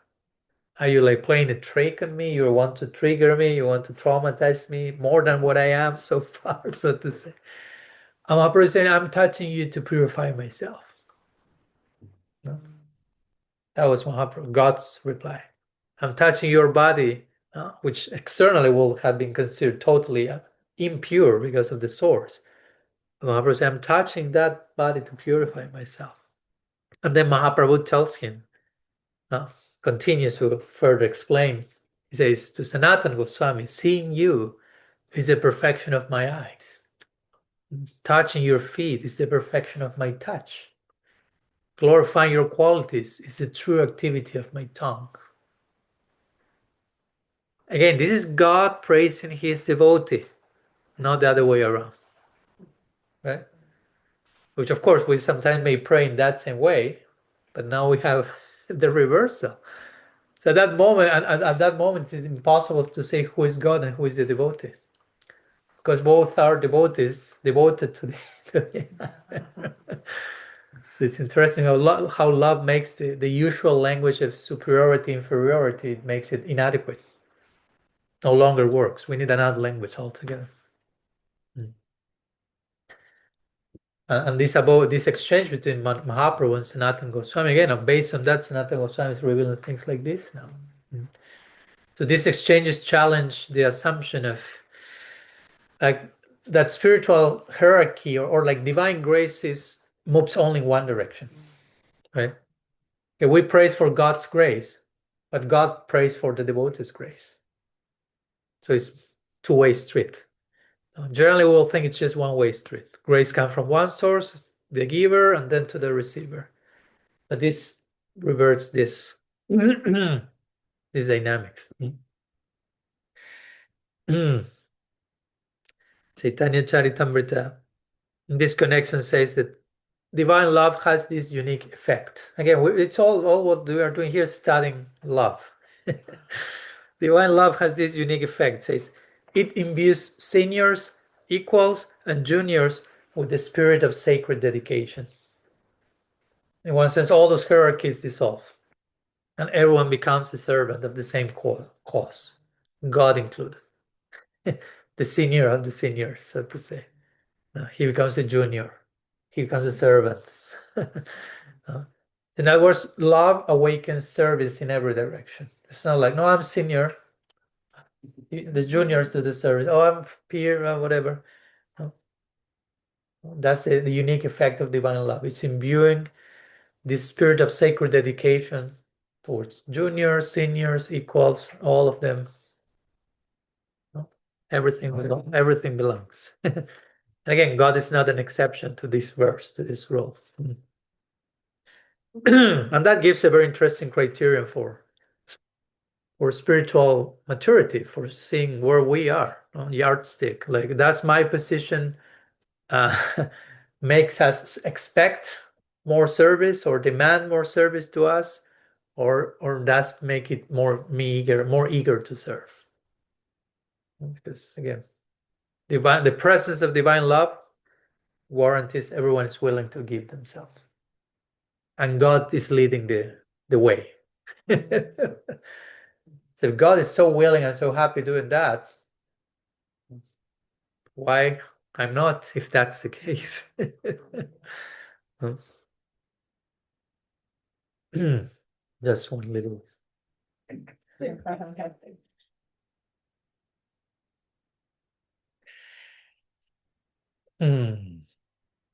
Are you like playing a trick on me? You want to trigger me? You want to traumatize me more than what I am so far, so to say? And Mahaprabhu is saying, I'm touching you to purify myself. That was Mahaprabhu, God's reply. I'm touching your body, which externally will have been considered totally impure because of the source. Mahaprabhu said, I'm touching that body to purify myself. And then Mahaprabhu tells him, continues to further explain. He says to Sanatana Goswami, seeing you is the perfection of my eyes. Touching your feet is the perfection of my touch. Glorifying your qualities is the true activity of my tongue. Again, this is God praising his devotee, not the other way around. Right? Which of course we sometimes may pray in that same way, but now we have the reversal. So at that moment, it's impossible to say who is God and who is the devotee, because both are devotees, devoted to the It's interesting how love makes the usual language of superiority, inferiority, it makes it inadequate. No longer works. We need another language altogether. And this exchange between Mahaprabhu and Sanatana Goswami, again, based on that, Sanatana Goswami is revealing things like this now. So these exchanges challenge the assumption of like that spiritual hierarchy or like divine grace moves only in one direction, right? Okay, we praise for God's grace, but God prays for the devotee's grace. So it's two-way street. Generally, we'll think it's just one-way street. Grace comes from one source, the giver and then to the receiver. But this reverts this these dynamics. Caitanya Charitamrita, in this connection, says that divine love has this unique effect. Again, it's all what we are doing here, studying love. Divine love has this unique effect, says it imbues seniors, equals, and juniors with the spirit of sacred dedication. In one sense, all those hierarchies dissolve, and everyone becomes a servant of the same cause, God included. The senior of the seniors, so to say. He becomes a junior. He becomes a servant. In other words, love awakens service in every direction. It's not like, no, I'm senior. The juniors do the service. Oh, I'm peer, whatever. No. That's the unique effect of divine love. It's imbuing this spirit of sacred dedication towards juniors, seniors, equals, all of them. Everything belongs. And again, God is not an exception to this verse, to this rule. And that gives a very interesting criterion for spiritual maturity, for seeing where we are on yardstick. Like, that's my position makes us expect more service or demand more service to us, or does make it more eager to serve. Because again, the presence of divine love warrants everyone is willing to give themselves, and God is leading the way. If God is so willing and so happy doing that, why I'm not, if that's the case? Just one little.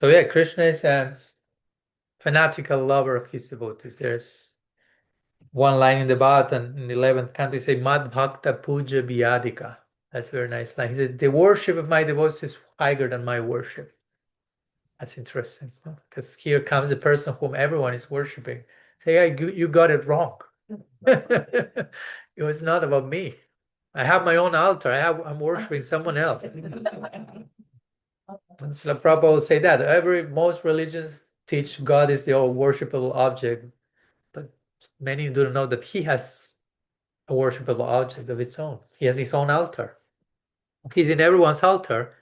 So yeah, Krishna is a fanatical lover of his devotees. There's one line in the Bhagavatam, in the 11th canto, he says, Mad Bhakta Puja Vyadika. That's a very nice line. He said, the worship of my devotees is higher than my worship. That's interesting, because here comes a person whom everyone is worshiping. Say, yeah, you got it wrong. It was not about me. I have my own altar. I'm worshiping someone else. And Srila Prabhupada will say that most religions teach God is the worshipable object, but many do not know that he has a worshipable object of its own. He has his own altar. He's in everyone's altar.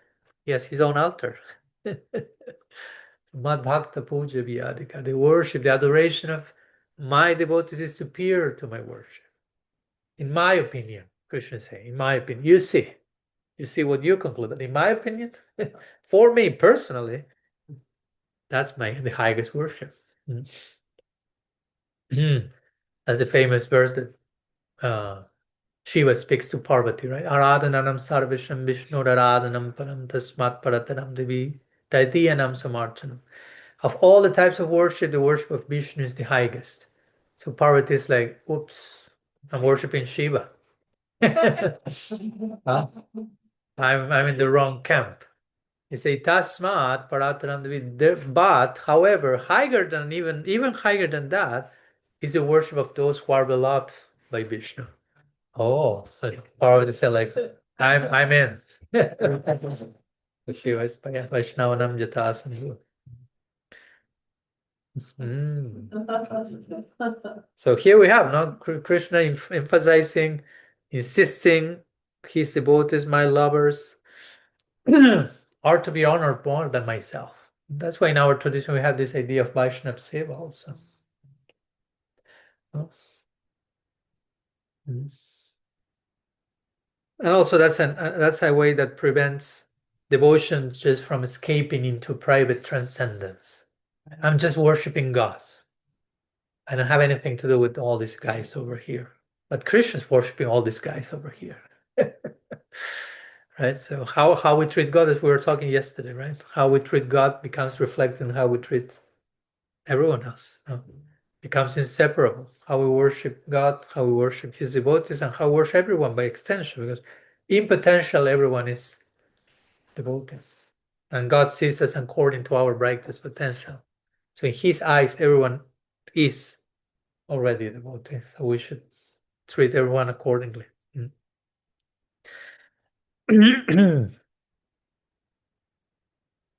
He has his own altar. Mad Bhakta Puja Vyadika. The worship, the adoration of my devotees is superior to my worship. In my opinion, Krishna is saying, in my opinion, you see what you concluded. In my opinion, for me personally, that's the highest worship. That's the famous verse that Shiva speaks to Parvati, right? Aradhananam sarvisham Vishnu aradhanam param tasmat paratanam devi taidiyanam samarchanam. Of all the types of worship, the worship of Vishnu is the highest. So Parvati is like, oops, I'm worshiping Shiva. I'm in the wrong camp. He say tasmat paratanam devi. But however, higher than even higher than that is the worship of those who are beloved by Vishnu. Oh, so Parvati said, like, I'm in. Shiva is Vaishnavanam Jatasam. So here we have Krishna emphasizing, insisting, his devotees, my lovers, are to be honored more than myself. That's why in our tradition we have this idea of Vaishnava Seva also. And also that's a way that prevents devotion just from escaping into private transcendence. I'm just worshiping God. I don't have anything to do with all these guys over here. But Krishna's worshiping all these guys over here. Right? So how we treat God, as we were talking yesterday, right? How we treat God becomes reflected in how we treat everyone else. Becomes inseparable. How we worship God, how we worship his devotees, and how we worship everyone by extension, because in potential everyone is devotee. And God sees us according to our brightest potential. So in His eyes, everyone is already a devotee. So we should treat everyone accordingly.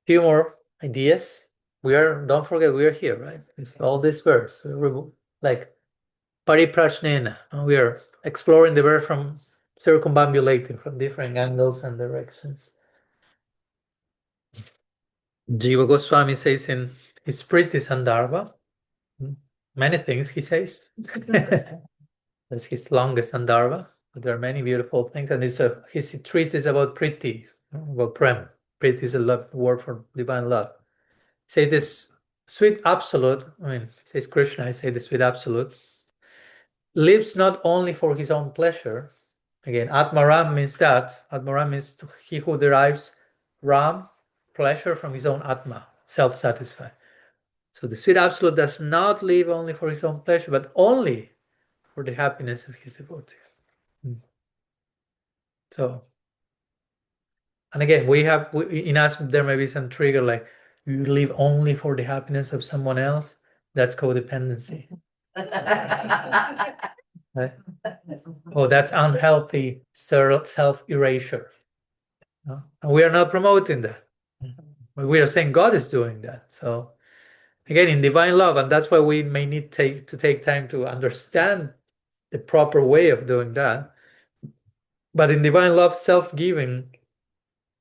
Few more ideas. Don't forget, we are here, right? With all this verse. We're like pariprashnena. We are exploring the verse from circumambulating from different angles and directions. Jiva Goswami says in his Priti Sandarbha, many things he says. That's his longest Sandarbha, but there are many beautiful things. And his treatise about Priti, about Prem. Priti is a word for divine love. Say this sweet absolute, he says Krishna, I say the sweet absolute, lives not only for his own pleasure. Again, Atmaram means that. Atmaram means he who derives Ram, pleasure, from his own Atma, self-satisfied. So the sweet absolute does not live only for his own pleasure, but only for the happiness of his devotees. So, and again, in us, there may be some trigger like, you live only for the happiness of someone else. That's codependency. Right? Oh, that's unhealthy self-erasure. And we are not promoting that. But we are saying God is doing that. So again, in divine love, and that's why we may need to take time to understand the proper way of doing that. But in divine love, self-giving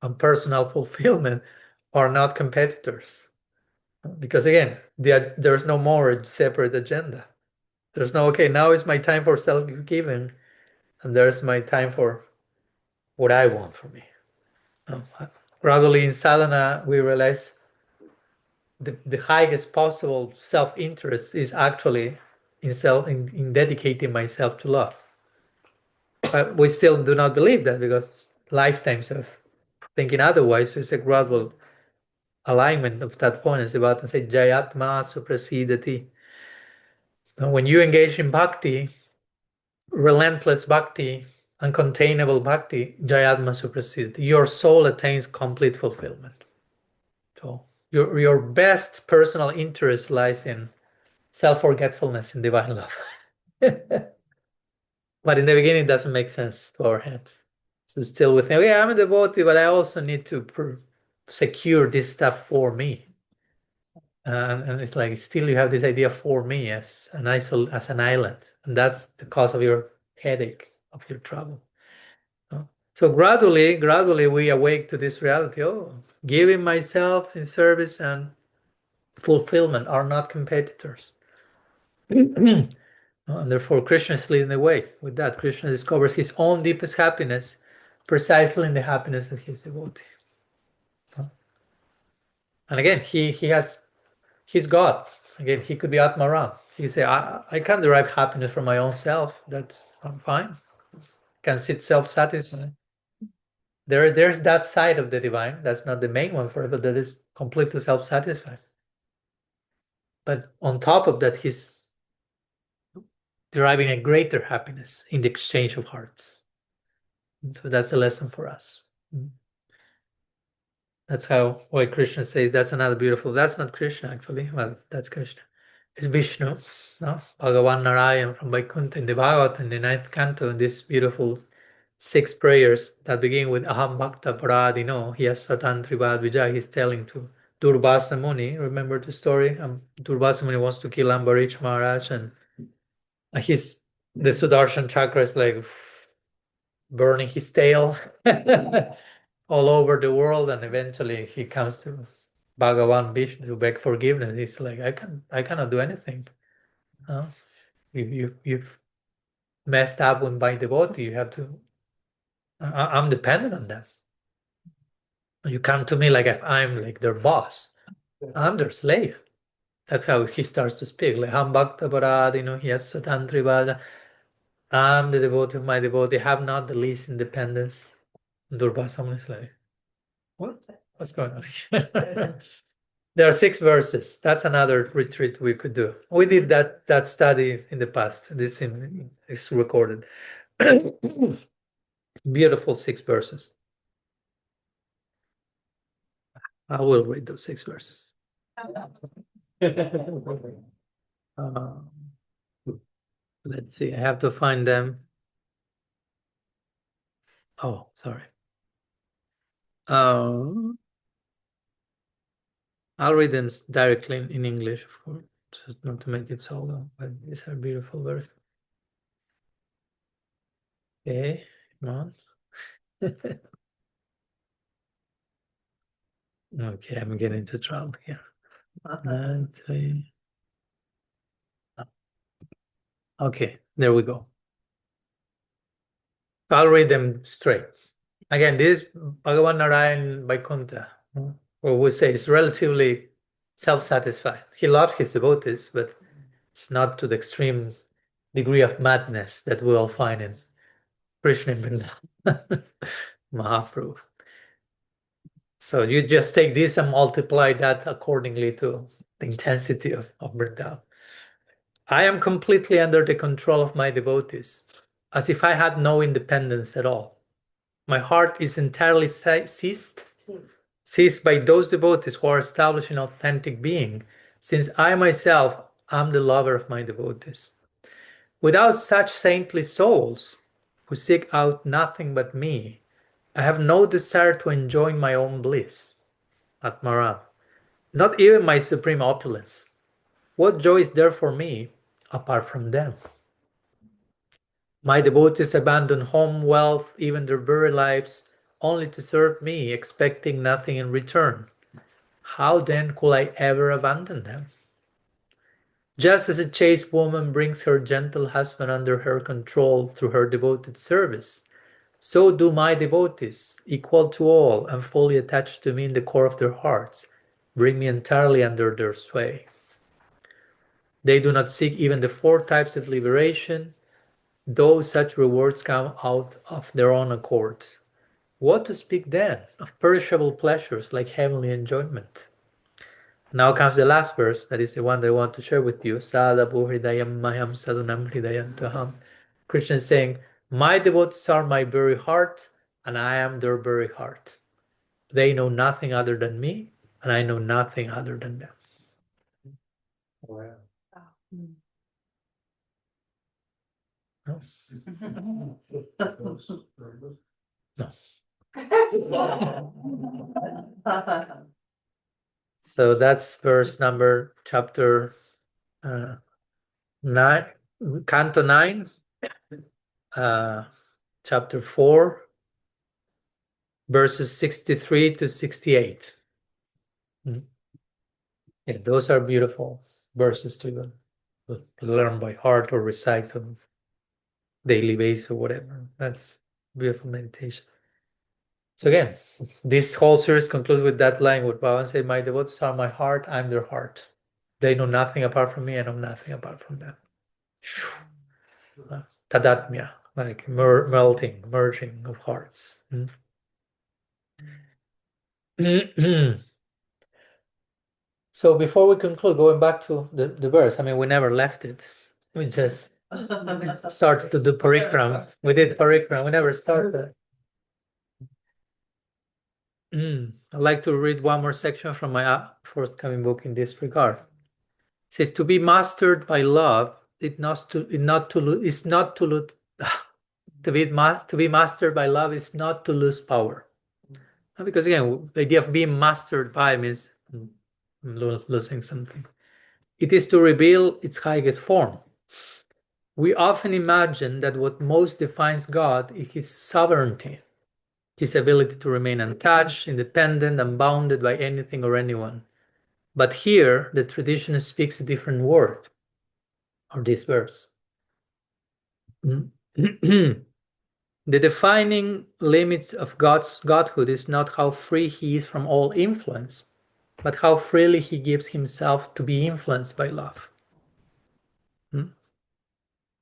and personal fulfillment are not competitors. Because again, there's no more separate agenda. There's no, okay, now is my time for self-giving, and there's my time for what I want for me. Gradually in sadhana, we realize the highest possible self-interest is actually in dedicating myself to love. But we still do not believe that, because lifetimes of thinking otherwise is a gradual alignment of that point. As Bhagavatam says, Jayatma suprasidati. When you engage in bhakti, relentless bhakti, uncontainable bhakti, Jayatma suprasidati, your soul attains complete fulfillment. So your best personal interest lies in self-forgetfulness in divine love. But in the beginning, it doesn't make sense to our head. So still we think, yeah, I'm a devotee, but I also need to secure this stuff for me. And it's like, still you have this idea for me as an island. And that's the cause of your headache, of your trouble. So gradually we awake to this reality. Oh, giving myself in service and fulfillment are not competitors. And therefore, Krishna is leading the way. With that, Krishna discovers his own deepest happiness precisely in the happiness of his devotee. And again, he's God. Again, he could be Atmaram. He could say, I can't derive happiness from my own self. I'm fine. I can sit self-satisfied. There's that side of the divine. That's not the main one for it, but that is completely self-satisfied. But on top of that, he's deriving a greater happiness in the exchange of hearts. So that's a lesson for us. That's why Krishna says, that's another beautiful, that's not Krishna actually, well, that's Krishna. It's Vishnu, no? Bhagavan Narayan from Vaikuntha in the Bhagavatam, in the 9th canto, in these beautiful 6 prayers that begin with Aham Bhakta Paradino, Yasatan Tribad Vijay. He's telling to Durvasa Muni, remember the story? Durvasa Muni wants to kill Ambarish Maharaj, and the Sudarshan chakra is like burning his tail all over the world, and eventually he comes to Bhagavan Vishnu to beg forgiveness. He's like, I cannot do anything. You've messed up with my devotee. You have to. I'm dependent on them. You come to me like if I'm like their boss. I'm their slave. That's how he starts to speak. Like Ham Bhakta Paradino, yes, Satantrivada. I'm the devotee of my devotee. Have not the least independence. Durvasa Muni is like, what? What's going on? There are 6 verses. That's another retreat we could do. We did that study in the past. It's recorded. Beautiful 6 verses. I will read those 6 verses. Let's see, I have to find them. Oh, sorry. I'll read them directly in English, of course, just not to make it so long, but these are beautiful verses. Okay, come on. Okay, I'm getting into trouble here. 9, 3. Okay, there we go. I'll read them straight. Again, this is Bhagavan Narayan Vaikuntha, or we say it's relatively self-satisfied. He loves his devotees, but it's not to the extreme degree of madness that we all find in Krishna Mahaprabhu. So you just take this and multiply that accordingly to the intensity of Vrindavan. I am completely under the control of my devotees, as if I had no independence at all. My heart is entirely seized by those devotees who are establishing authentic being, since I myself am the lover of my devotees. Without such saintly souls, who seek out nothing but me, I have no desire to enjoy my own bliss, Atmaram, not even my supreme opulence. What joy is there for me apart from them? My devotees abandon home, wealth, even their very lives, only to serve me, expecting nothing in return. How then could I ever abandon them? Just as a chaste woman brings her gentle husband under her control through her devoted service, so do my devotees, equal to all and fully attached to me in the core of their hearts, bring me entirely under their sway. They do not seek even the 4 types of liberation, though such rewards come out of their own accord. What to speak then of perishable pleasures like heavenly enjoyment? Now comes the last verse, that is the one that I want to share with you. Sadhabu hridayam mayam sadunam hridayantaham. Krishna is saying, my devotees are my very heart, and I am their very heart. They know nothing other than me, and I know nothing other than them. Wow. No. No. So that's verse number, chapter 9, Canto 9, chapter 4, verses 63 to 68. Yeah, those are beautiful verses to learn by heart or recite on daily basis or whatever. That's beautiful meditation. So again, this whole series concludes with that line where Bhagavan said, my devotees are my heart, I'm their heart. They know nothing apart from me, I know nothing apart from them. Tadatmya, like melting, merging of hearts. So before we conclude, going back to the verse, I mean, we never left it. We just started to do parikram. We did parikram. We never started. I'd like to read one more section from my forthcoming book in this regard. It says, to be mastered by love is not to be mastered by love is not to lose power. Because again, the idea of being mastered by means losing something. It is to reveal its highest form. We often imagine that what most defines God is his sovereignty, his ability to remain untouched, independent, unbounded by anything or anyone. But here, the tradition speaks a different word, or this verse. The defining limits of God's godhood is not how free he is from all influence, but how freely he gives himself to be influenced by love.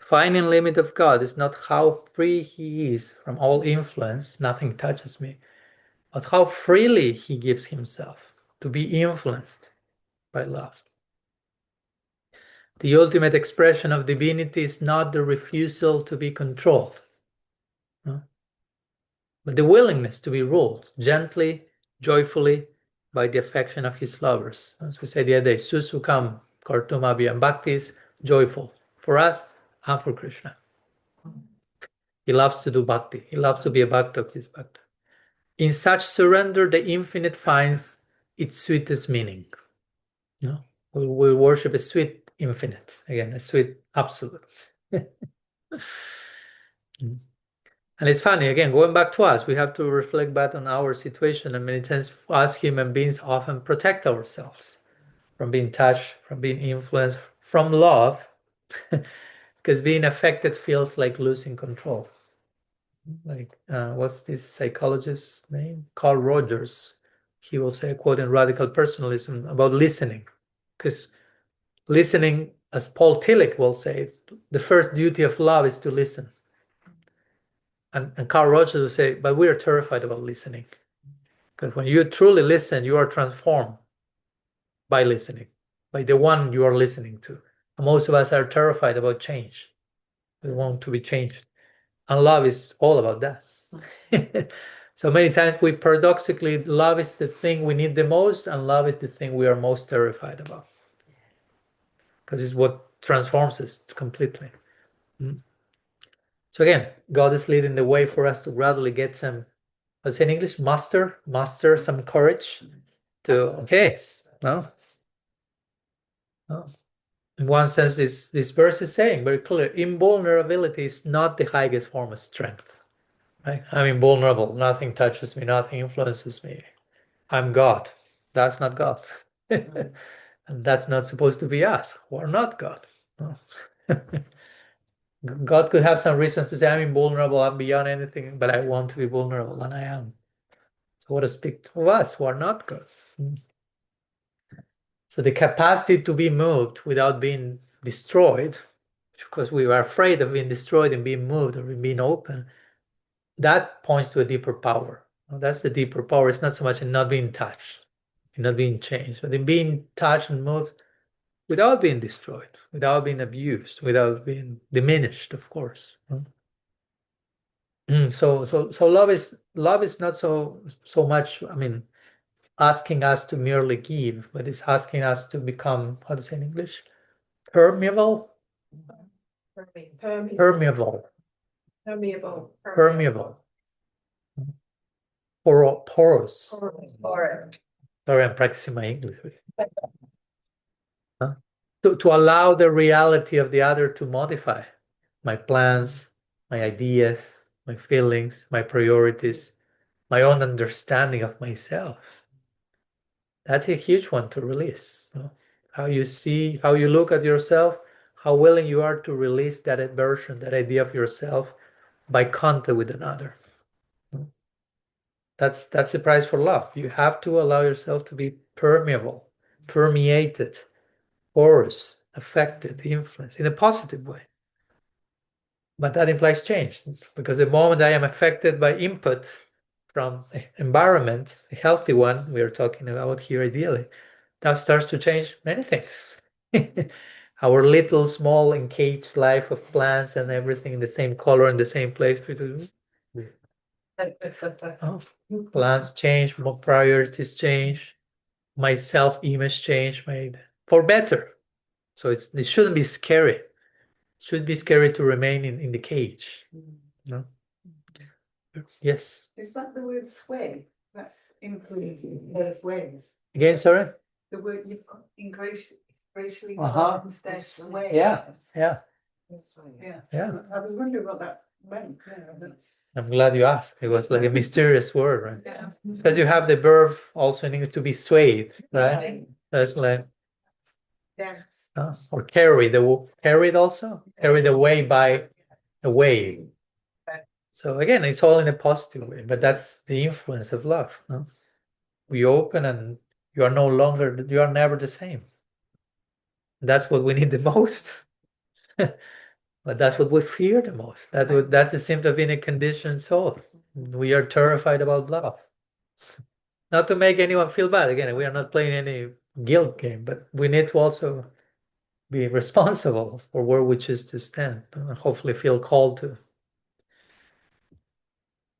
Defining limit of God is not how free he is from all influence, nothing touches me, but how freely he gives himself to be influenced by love. The ultimate expression of divinity is not the refusal to be controlled, but the willingness to be ruled gently, joyfully, by the affection of his lovers. As we said the other day, susukam kartumabhyam, bhakti is joyful for us and for Krishna. He loves to do bhakti. He loves to be a bhakta of his bhakta. In such surrender, the infinite finds its sweetest meaning. No? We worship a sweet infinite, again, a sweet absolute. And it's funny, again, going back to us, we have to reflect back on our situation. And many times, us human beings often protect ourselves from being touched, from being influenced, from love, because being affected feels like losing control. Like, what's this psychologist's name? Carl Rogers. He will say a quote in Radical Personalism about listening, because listening, as Paul Tillich will say, the first duty of love is to listen. And Carl Rogers will say, but we are terrified about listening. Because when you truly listen, you are transformed by listening, by the one you are listening to. And most of us are terrified about change. We want to be changed. And love is all about that. So many times we paradoxically, love is the thing we need the most, and love is the thing we are most terrified about. Because it's what transforms us completely. So again, God is leading the way for us to gradually get some, I'd say in English, muster some courage to, okay, no? In one sense, this verse is saying very clear, invulnerability is not the highest form of strength. Right? I'm invulnerable. Nothing touches me. Nothing influences me. I'm God. That's not God. And that's not supposed to be us. We're not God. No. God could have some reasons to say, I'm invulnerable, I'm beyond anything, but I want to be vulnerable, and I am. So what to speak to us who are not God? So the capacity to be moved without being destroyed, because we were afraid of being destroyed and being moved or being open, that points to a deeper power. That's the deeper power. It's not so much in not being touched, in not being changed, but in being touched and moved without being destroyed, without being abused, without being diminished, of course. So love is not so much, I mean, asking us to merely give, but it's asking us to become, how to say in English, permeable. Porous. Sorry, I'm practicing my English. To allow the reality of the other to modify my plans, my ideas, my feelings, my priorities, my own understanding of myself. That's a huge one to release. How you see, how you look at yourself, how willing you are to release that aversion, that idea of yourself by contact with another. That's the price for love. You have to allow yourself to be permeable, permeated, porous, affected, influenced in a positive way. But that implies change, because the moment I am affected by input from environment, a healthy one we are talking about here ideally, that starts to change many things. Our little small encaged life of plants and everything in the same color in the same place. Plans change, more priorities change, my self-image change, for better. So it shouldn't be scary. It should be scary to remain in the cage. No? Yes. Is that the word sway that influences those ways? Again, sorry? The word you've got racially instead sway. Yeah. Yeah. Yeah. I was wondering what that meant. I'm glad you asked. It was like a mysterious word, right? Yeah. Because you have the verb also in English to be swayed, right? That's like Yes. or carried also carried away by a wave. So again, it's all in a positive way, but that's the influence of love. No? We open and you are never the same. That's what we need the most. But that's what we fear the most. That's the symptom of being a conditioned soul. We are terrified about love. Not to make anyone feel bad. Again, we are not playing any guilt game, but we need to also be responsible for where we choose to stand and hopefully feel called to.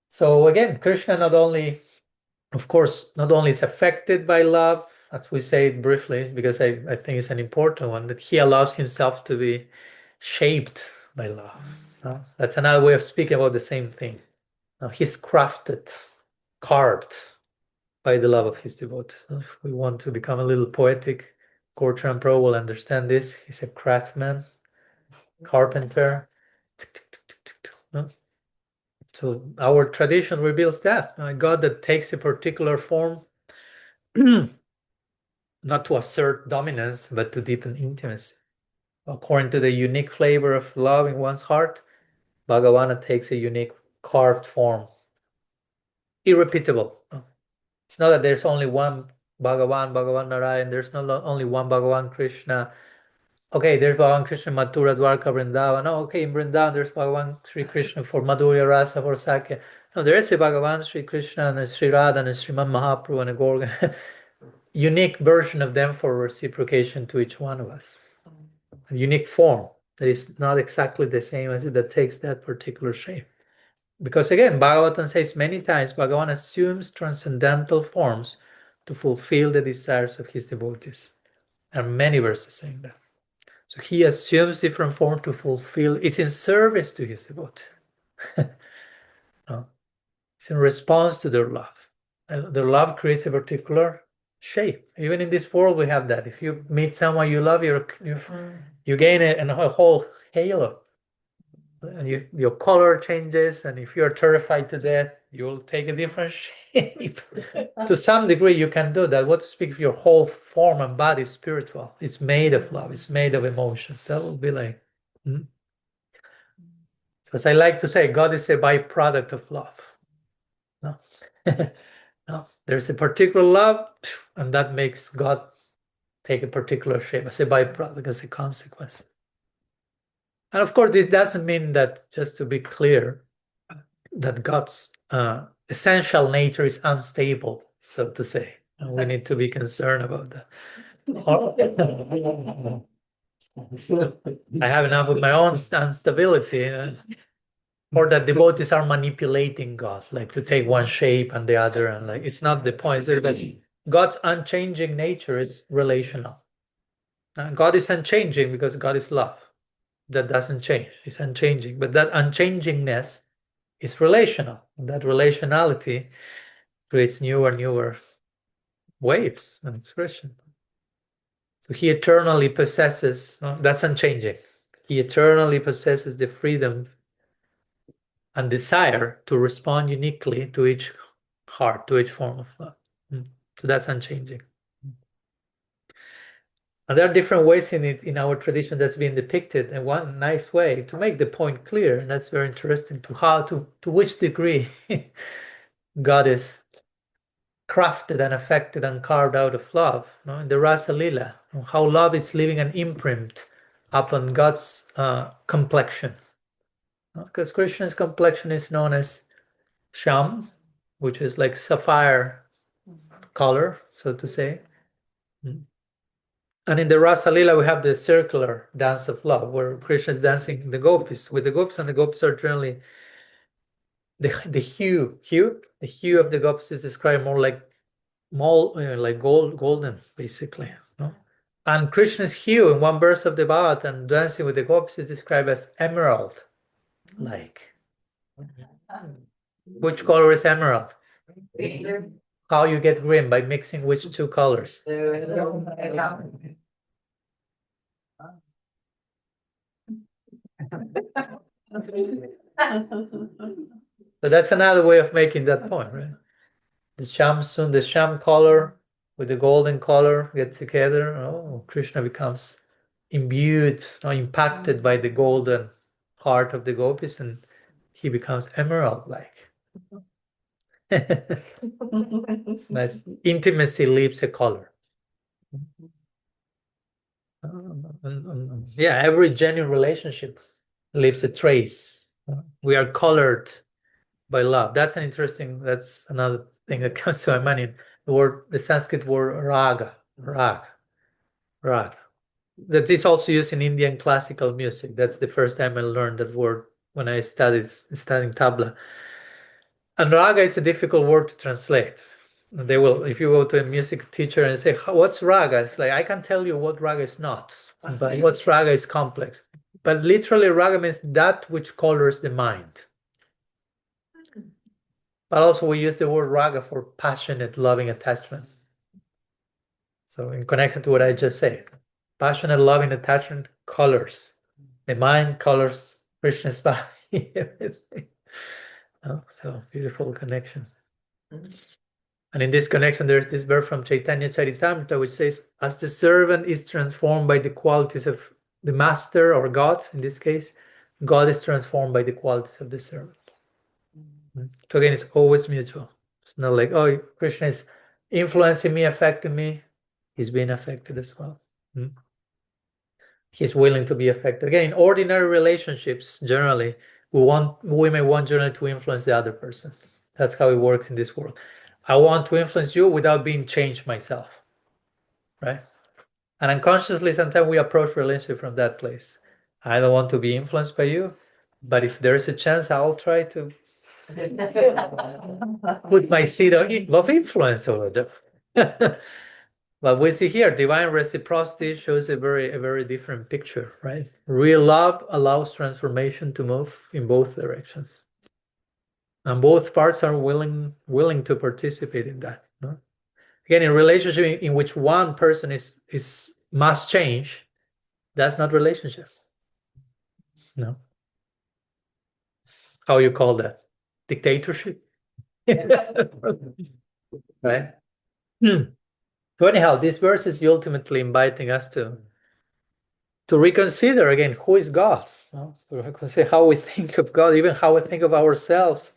So again, Krishna not only of course, not only is affected by love, as we say it briefly, because I think it's an important one, that he allows himself to be shaped by love. That's another way of speaking about the same thing. He's crafted, carved by the love of his devotees. If we want to become a little poetic, Gortran Pro will understand this. He's a craftsman, carpenter. So our tradition reveals that a God that takes a particular form, not to assert dominance, but to deepen intimacy. According to the unique flavor of love in one's heart, Bhagavana takes a unique carved form, irrepeatable. It's not that there's only one Bhagavan Narayan, there's not only one Bhagavan Krishna. Okay, there's Bhagavan Krishna, Mathura, Dwarka, Vrindavan. No, okay, in Vrindavan, there's Bhagavan Sri Krishna for Madhurya Rasa, for Sakya. No, there is a Bhagavan Sri Krishna and a Sri Radha and a Sriman Mahaprabhu and a Gorga. Unique version of them for reciprocation to each one of us. A unique form that is not exactly the same as it, that takes that particular shape. Because again, Bhagavatam says many times, Bhagavan assumes transcendental forms to fulfill the desires of his devotees. There are many verses saying that. So he assumes different forms to fulfill, it's in service to his devotees. No. It's in response to their love. And their love creates a particular shape. Even in this world, we have that. If you meet someone you love, you gain a whole halo. And your color changes, and if you're terrified to death, you'll take a different shape. To some degree, you can do that. What to speak of your whole form and body is spiritual. It's made of love. It's made of emotions. That will be like... So as I like to say, God is a byproduct of love. No? No. There's a particular love, and that makes God take a particular shape as a byproduct, as a consequence. And of course, this doesn't mean that, just to be clear, that God's essential nature is unstable, so to say. And we need to be concerned about that. I have enough with my own instability, or that devotees are manipulating God, like to take one shape and the other, and like it's not the point. It's that God's unchanging nature is relational. God is unchanging because God is love. That doesn't change. It's unchanging. But that unchangingness is relational. And that relationality creates newer waves and expression. So he eternally possesses, that's unchanging. He eternally possesses the freedom and desire to respond uniquely to each heart, to each form of love. So that's unchanging. And there are different ways in our tradition that's been depicted. And one nice way to make the point clear, and that's very interesting, to which degree God is crafted and affected and carved out of love. In the Rasa Lila, how love is leaving an imprint upon God's complexion. Because Krishna's complexion is known as Sham, which is like sapphire color, so to say. And in the Rasa Lila, we have the circular dance of love, where Krishna is dancing the gopis with the gopis, and the gopis are generally the hue of the gopis is described more like golden, basically. No? And Krishna's hue in one verse of the Bhagavatam, dancing with the gopis, is described as emerald, like. Which color is emerald? Green. How you get green? By mixing which two colors? So that's another way of making that point, right? The sham color with the golden color get together. Oh, Krishna becomes imbued or impacted by the golden heart of the gopis, and he becomes emerald-like. But intimacy leaves a color. Yeah, every genuine relationship leaves a trace. We are colored by love. That's another thing that comes to my mind. The Sanskrit word raga. That is also used in Indian classical music. That's the first time I learned that word when I studying tabla. And raga is a difficult word to translate. They will, if you go to a music teacher and say, what's raga? It's like, I can tell you what raga is not, but what's raga is complex. But literally, raga means that which colors the mind. But also we use the word raga for passionate, loving attachment. So in connection to what I just said, passionate, loving attachment colors the mind, colors Krishna's body, everything. Oh, so beautiful connection. And in this connection, there's this verse from Chaitanya Charitamrita, which says, as the servant is transformed by the qualities of the master or God, in this case, God is transformed by the qualities of the servant. So again, it's always mutual. It's not like, oh, Krishna is influencing me, affecting me. He's being affected as well. He's willing to be affected. Again, in ordinary relationships, generally, we may want generally to influence the other person. That's how it works in this world. I want to influence you without being changed myself, right? And unconsciously, sometimes we approach relationship from that place. I don't want to be influenced by you, but if there's a chance, I'll try to put my seed of influence over them. But we see here, divine reciprocity shows a very different picture, right? Real love allows transformation to move in both directions. And both parts are willing to participate in that. No? Again, in a relationship in which one person must change, that's not relationship. No. How you call that? Dictatorship? Right? So anyhow, this verse is ultimately inviting us to reconsider again, who is God? No? To reconsider how we think of God, even how we think of ourselves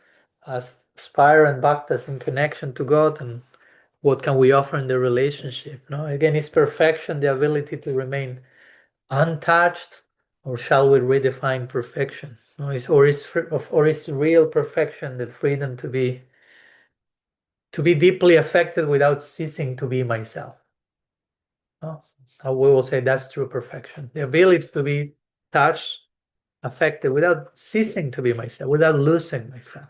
as aspirant bhaktas in connection to God, and what can we offer in the relationship? No? Again, is perfection the ability to remain untouched, or shall we redefine perfection? No? Or is real perfection the freedom to be deeply affected without ceasing to be myself? No? We will say that's true perfection. The ability to be touched, affected without ceasing to be myself, without losing myself.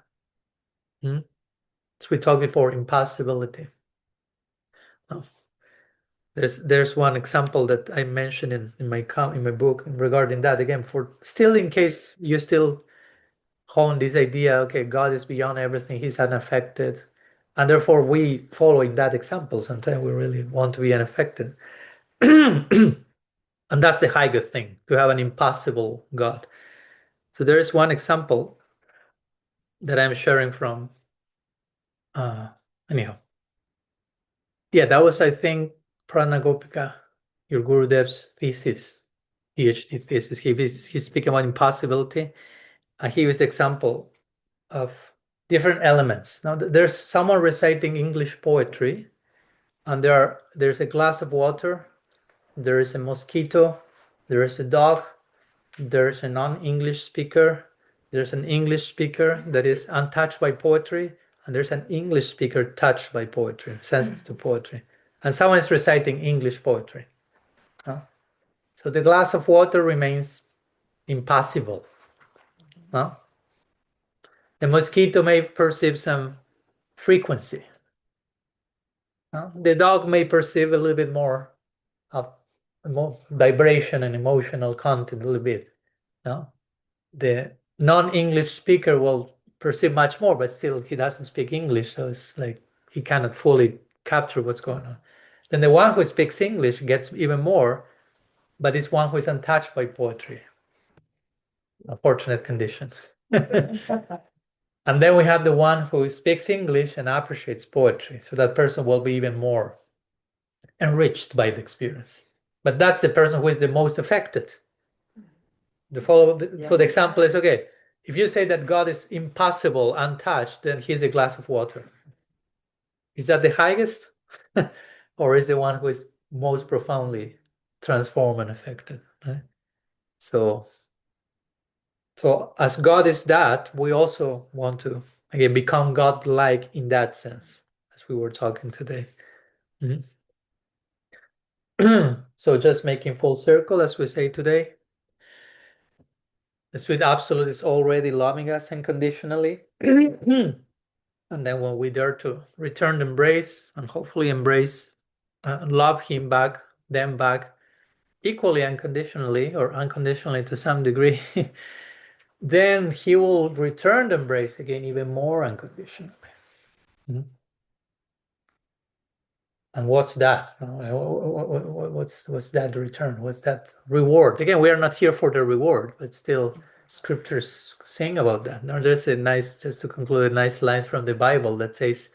As we talked before, impassibility. No. There's one example that I mentioned in my book regarding that. Again, for still in case you still hone this idea, okay, God is beyond everything, he's unaffected. And therefore we follow in that example. Sometimes we really want to be unaffected. And that's the high good thing, to have an impassible God. So there is one example that I'm sharing from, anyhow. Yeah, that was, I think, Pranagopika, your Gurudev's thesis, PhD thesis. He's speaking about impossibility. And he was the example of different elements. Now, there's someone reciting English poetry, and there's a glass of water, there is a mosquito, there is a dog, there's a non-English speaker, there's an English speaker that is untouched by poetry, and there's an English speaker touched by poetry, sensitive to poetry. And someone is reciting English poetry. So the glass of water remains impassible. The mosquito may perceive some frequency. The dog may perceive a little bit more of vibration and emotional content, a little bit. The non-English speaker will perceive much more, but still he doesn't speak English, so it's like he cannot fully capture what's going on. Then the one who speaks English gets even more, but it's one who is untouched by poetry. A fortunate condition. And then we have the one who speaks English and appreciates poetry. So that person will be even more enriched by the experience. But that's the person who is the most affected. So the example is, okay, if you say that God is impassible, untouched, then he's a glass of water. Is that the highest? Or is the one who is most profoundly transformed and affected? Right? So as God is that, we also want to, again, become God-like in that sense, as we were talking today. So just making full circle, as we say today, the sweet absolute is already loving us unconditionally. And then when we dare to return the embrace and hopefully embrace, love him back, them back, equally unconditionally or unconditionally to some degree, then he will return the embrace again even more unconditionally. And what's that? What's that return? What's that reward? Again, we are not here for the reward, but still scriptures sing about that. Now there's a nice, just to conclude, a nice line from the Bible that says,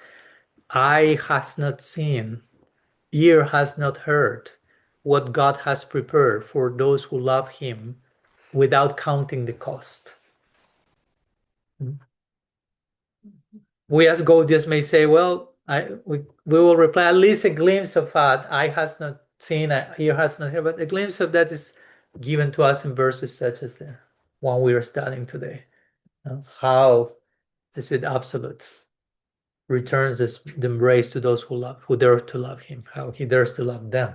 eye has not seen, ear has not heard what God has prepared for those who love him without counting the cost. We as Gaudians may say, well, we will reply, at least a glimpse of that, eye has not seen, ear has not heard, but a glimpse of that is given to us in verses such as the one we are studying today. How this with absolute returns the embrace to those who dare to love him, how he dares to love them.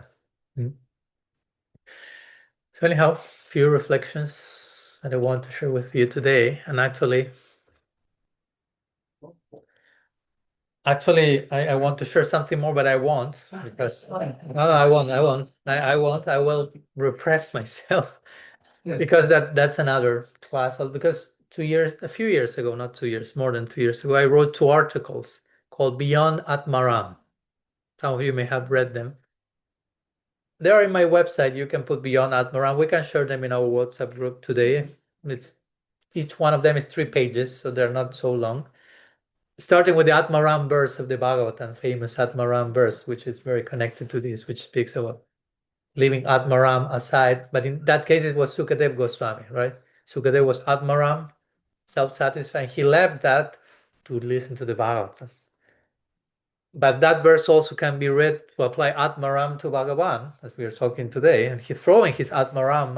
So anyhow, few reflections that I want to share with you today. And actually, I want to share something more, but I won't, because I will repress myself because that's another class. Because a few years ago, not 2 years, more than 2 years ago, I wrote 2 articles called Beyond Atmaram. Some of you may have read them. They are in my website. You can put Beyond Atmaram. We can share them in our WhatsApp group today. Each one of them is 3 pages, so they're not so long. Starting with the Atmaram verse of the Bhagavatam, famous Atmaram verse, which is very connected to this, which speaks about leaving Atmaram aside. But in that case, it was Sukadeva Goswami, right? Sukadeva was Atmaram, self-satisfying. He left that to listen to the Bhagavatam. But that verse also can be read to apply Atmaram to Bhagavan, as we are talking today. And he's throwing his Atmaram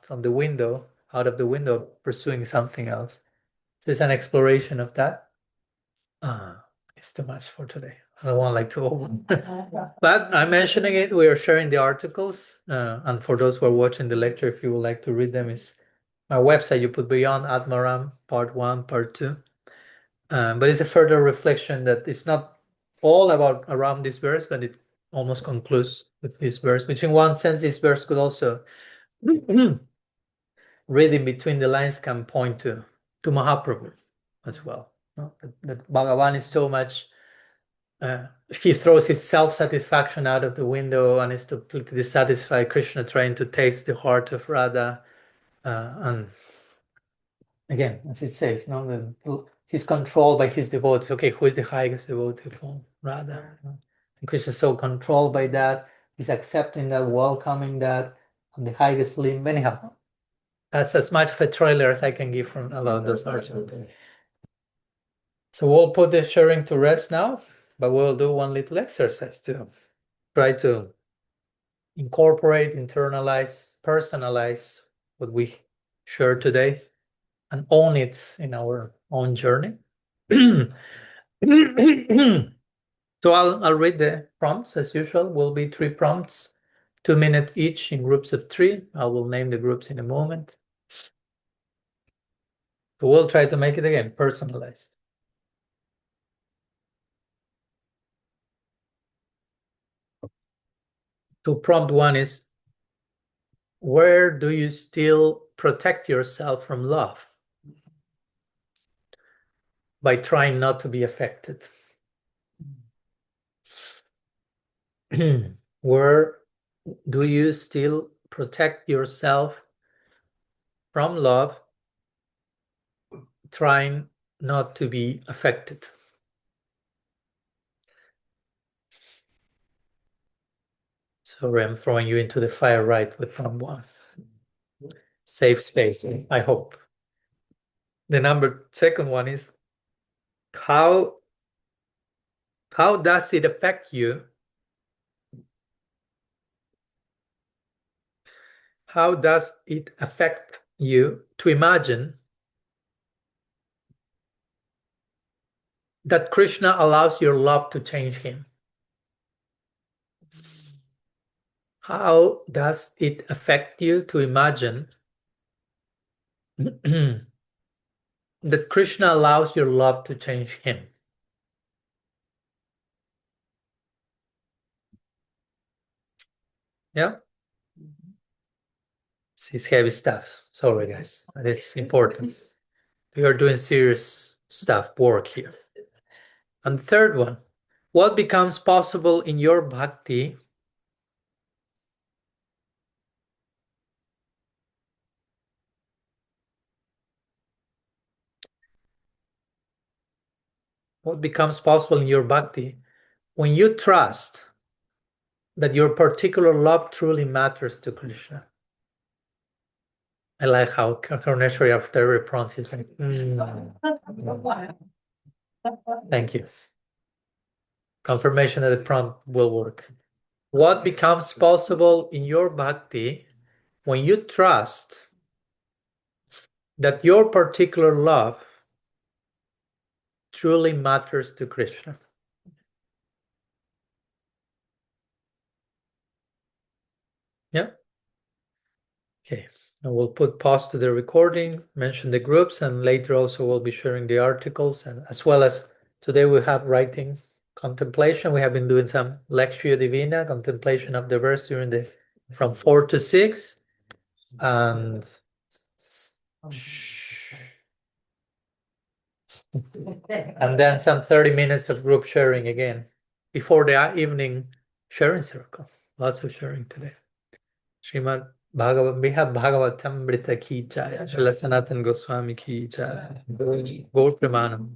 from the window, out of the window, pursuing something else. So it's an exploration of that. It's too much for today. I don't want to open. But I'm mentioning it. We are sharing the articles. And for those who are watching the lecture, if you would like to read them, is my website. You put Beyond Atmaram, part 1, part 2. But it's a further reflection that it's not all around this verse, but it almost concludes with this verse, which in one sense, this verse could also, reading between the lines, can point to Mahaprabhu as well. That Bhagavan is so much, he throws his self-satisfaction out of the window and is completely dissatisfied. Krishna trying to taste the heart of Radha. And again, as it says, he's controlled by his devotees. Okay, who is the highest devotee from Radha? And Krishna is so controlled by that. He's accepting that, welcoming that on the highest limb. Anyhow, that's as much of a trailer as I can give from about those arguments. So we'll put the sharing to rest now, but we'll do one little exercise to try to incorporate, internalize, personalize what we share today and own it in our own journey. So I'll read the prompts as usual. Will be 3 prompts, 2 minutes each in groups of 3. I will name the groups in a moment. So we'll try to make it again personalized. So prompt 1 is, where do you still protect yourself from love? By trying not to be affected. Where do you still protect yourself from love, trying not to be affected? Sorry, I'm throwing you into the fire right with prompt 1. Safe space, I hope. The second one is, how does it affect you? How does it affect you to imagine that Krishna allows your love to change him? How does it affect you to imagine that Krishna allows your love to change him? Yeah? It's heavy stuff. Sorry, guys. But it's important. We are doing serious stuff, work here. And the third one, what becomes possible in your bhakti when you trust that your particular love truly matters to Krishna? I like how Karneshwari after every prompt is like, Thank you. Confirmation that the prompt will work. What becomes possible in your bhakti when you trust that your particular love truly matters to Krishna? Yeah? Okay. And we'll put pause to the recording, mention the groups, and later also we'll be sharing the articles, and as well as today we have writing contemplation. We have been doing some Lectio Divina, contemplation of the verse during from 4 to 6, and then some 30 minutes of group sharing again before the evening sharing circle. Lots of sharing today. Brihad-bhagavatamrita ki jaya. Srila Sanatana Goswami ki jaya. Gaur Pramanam.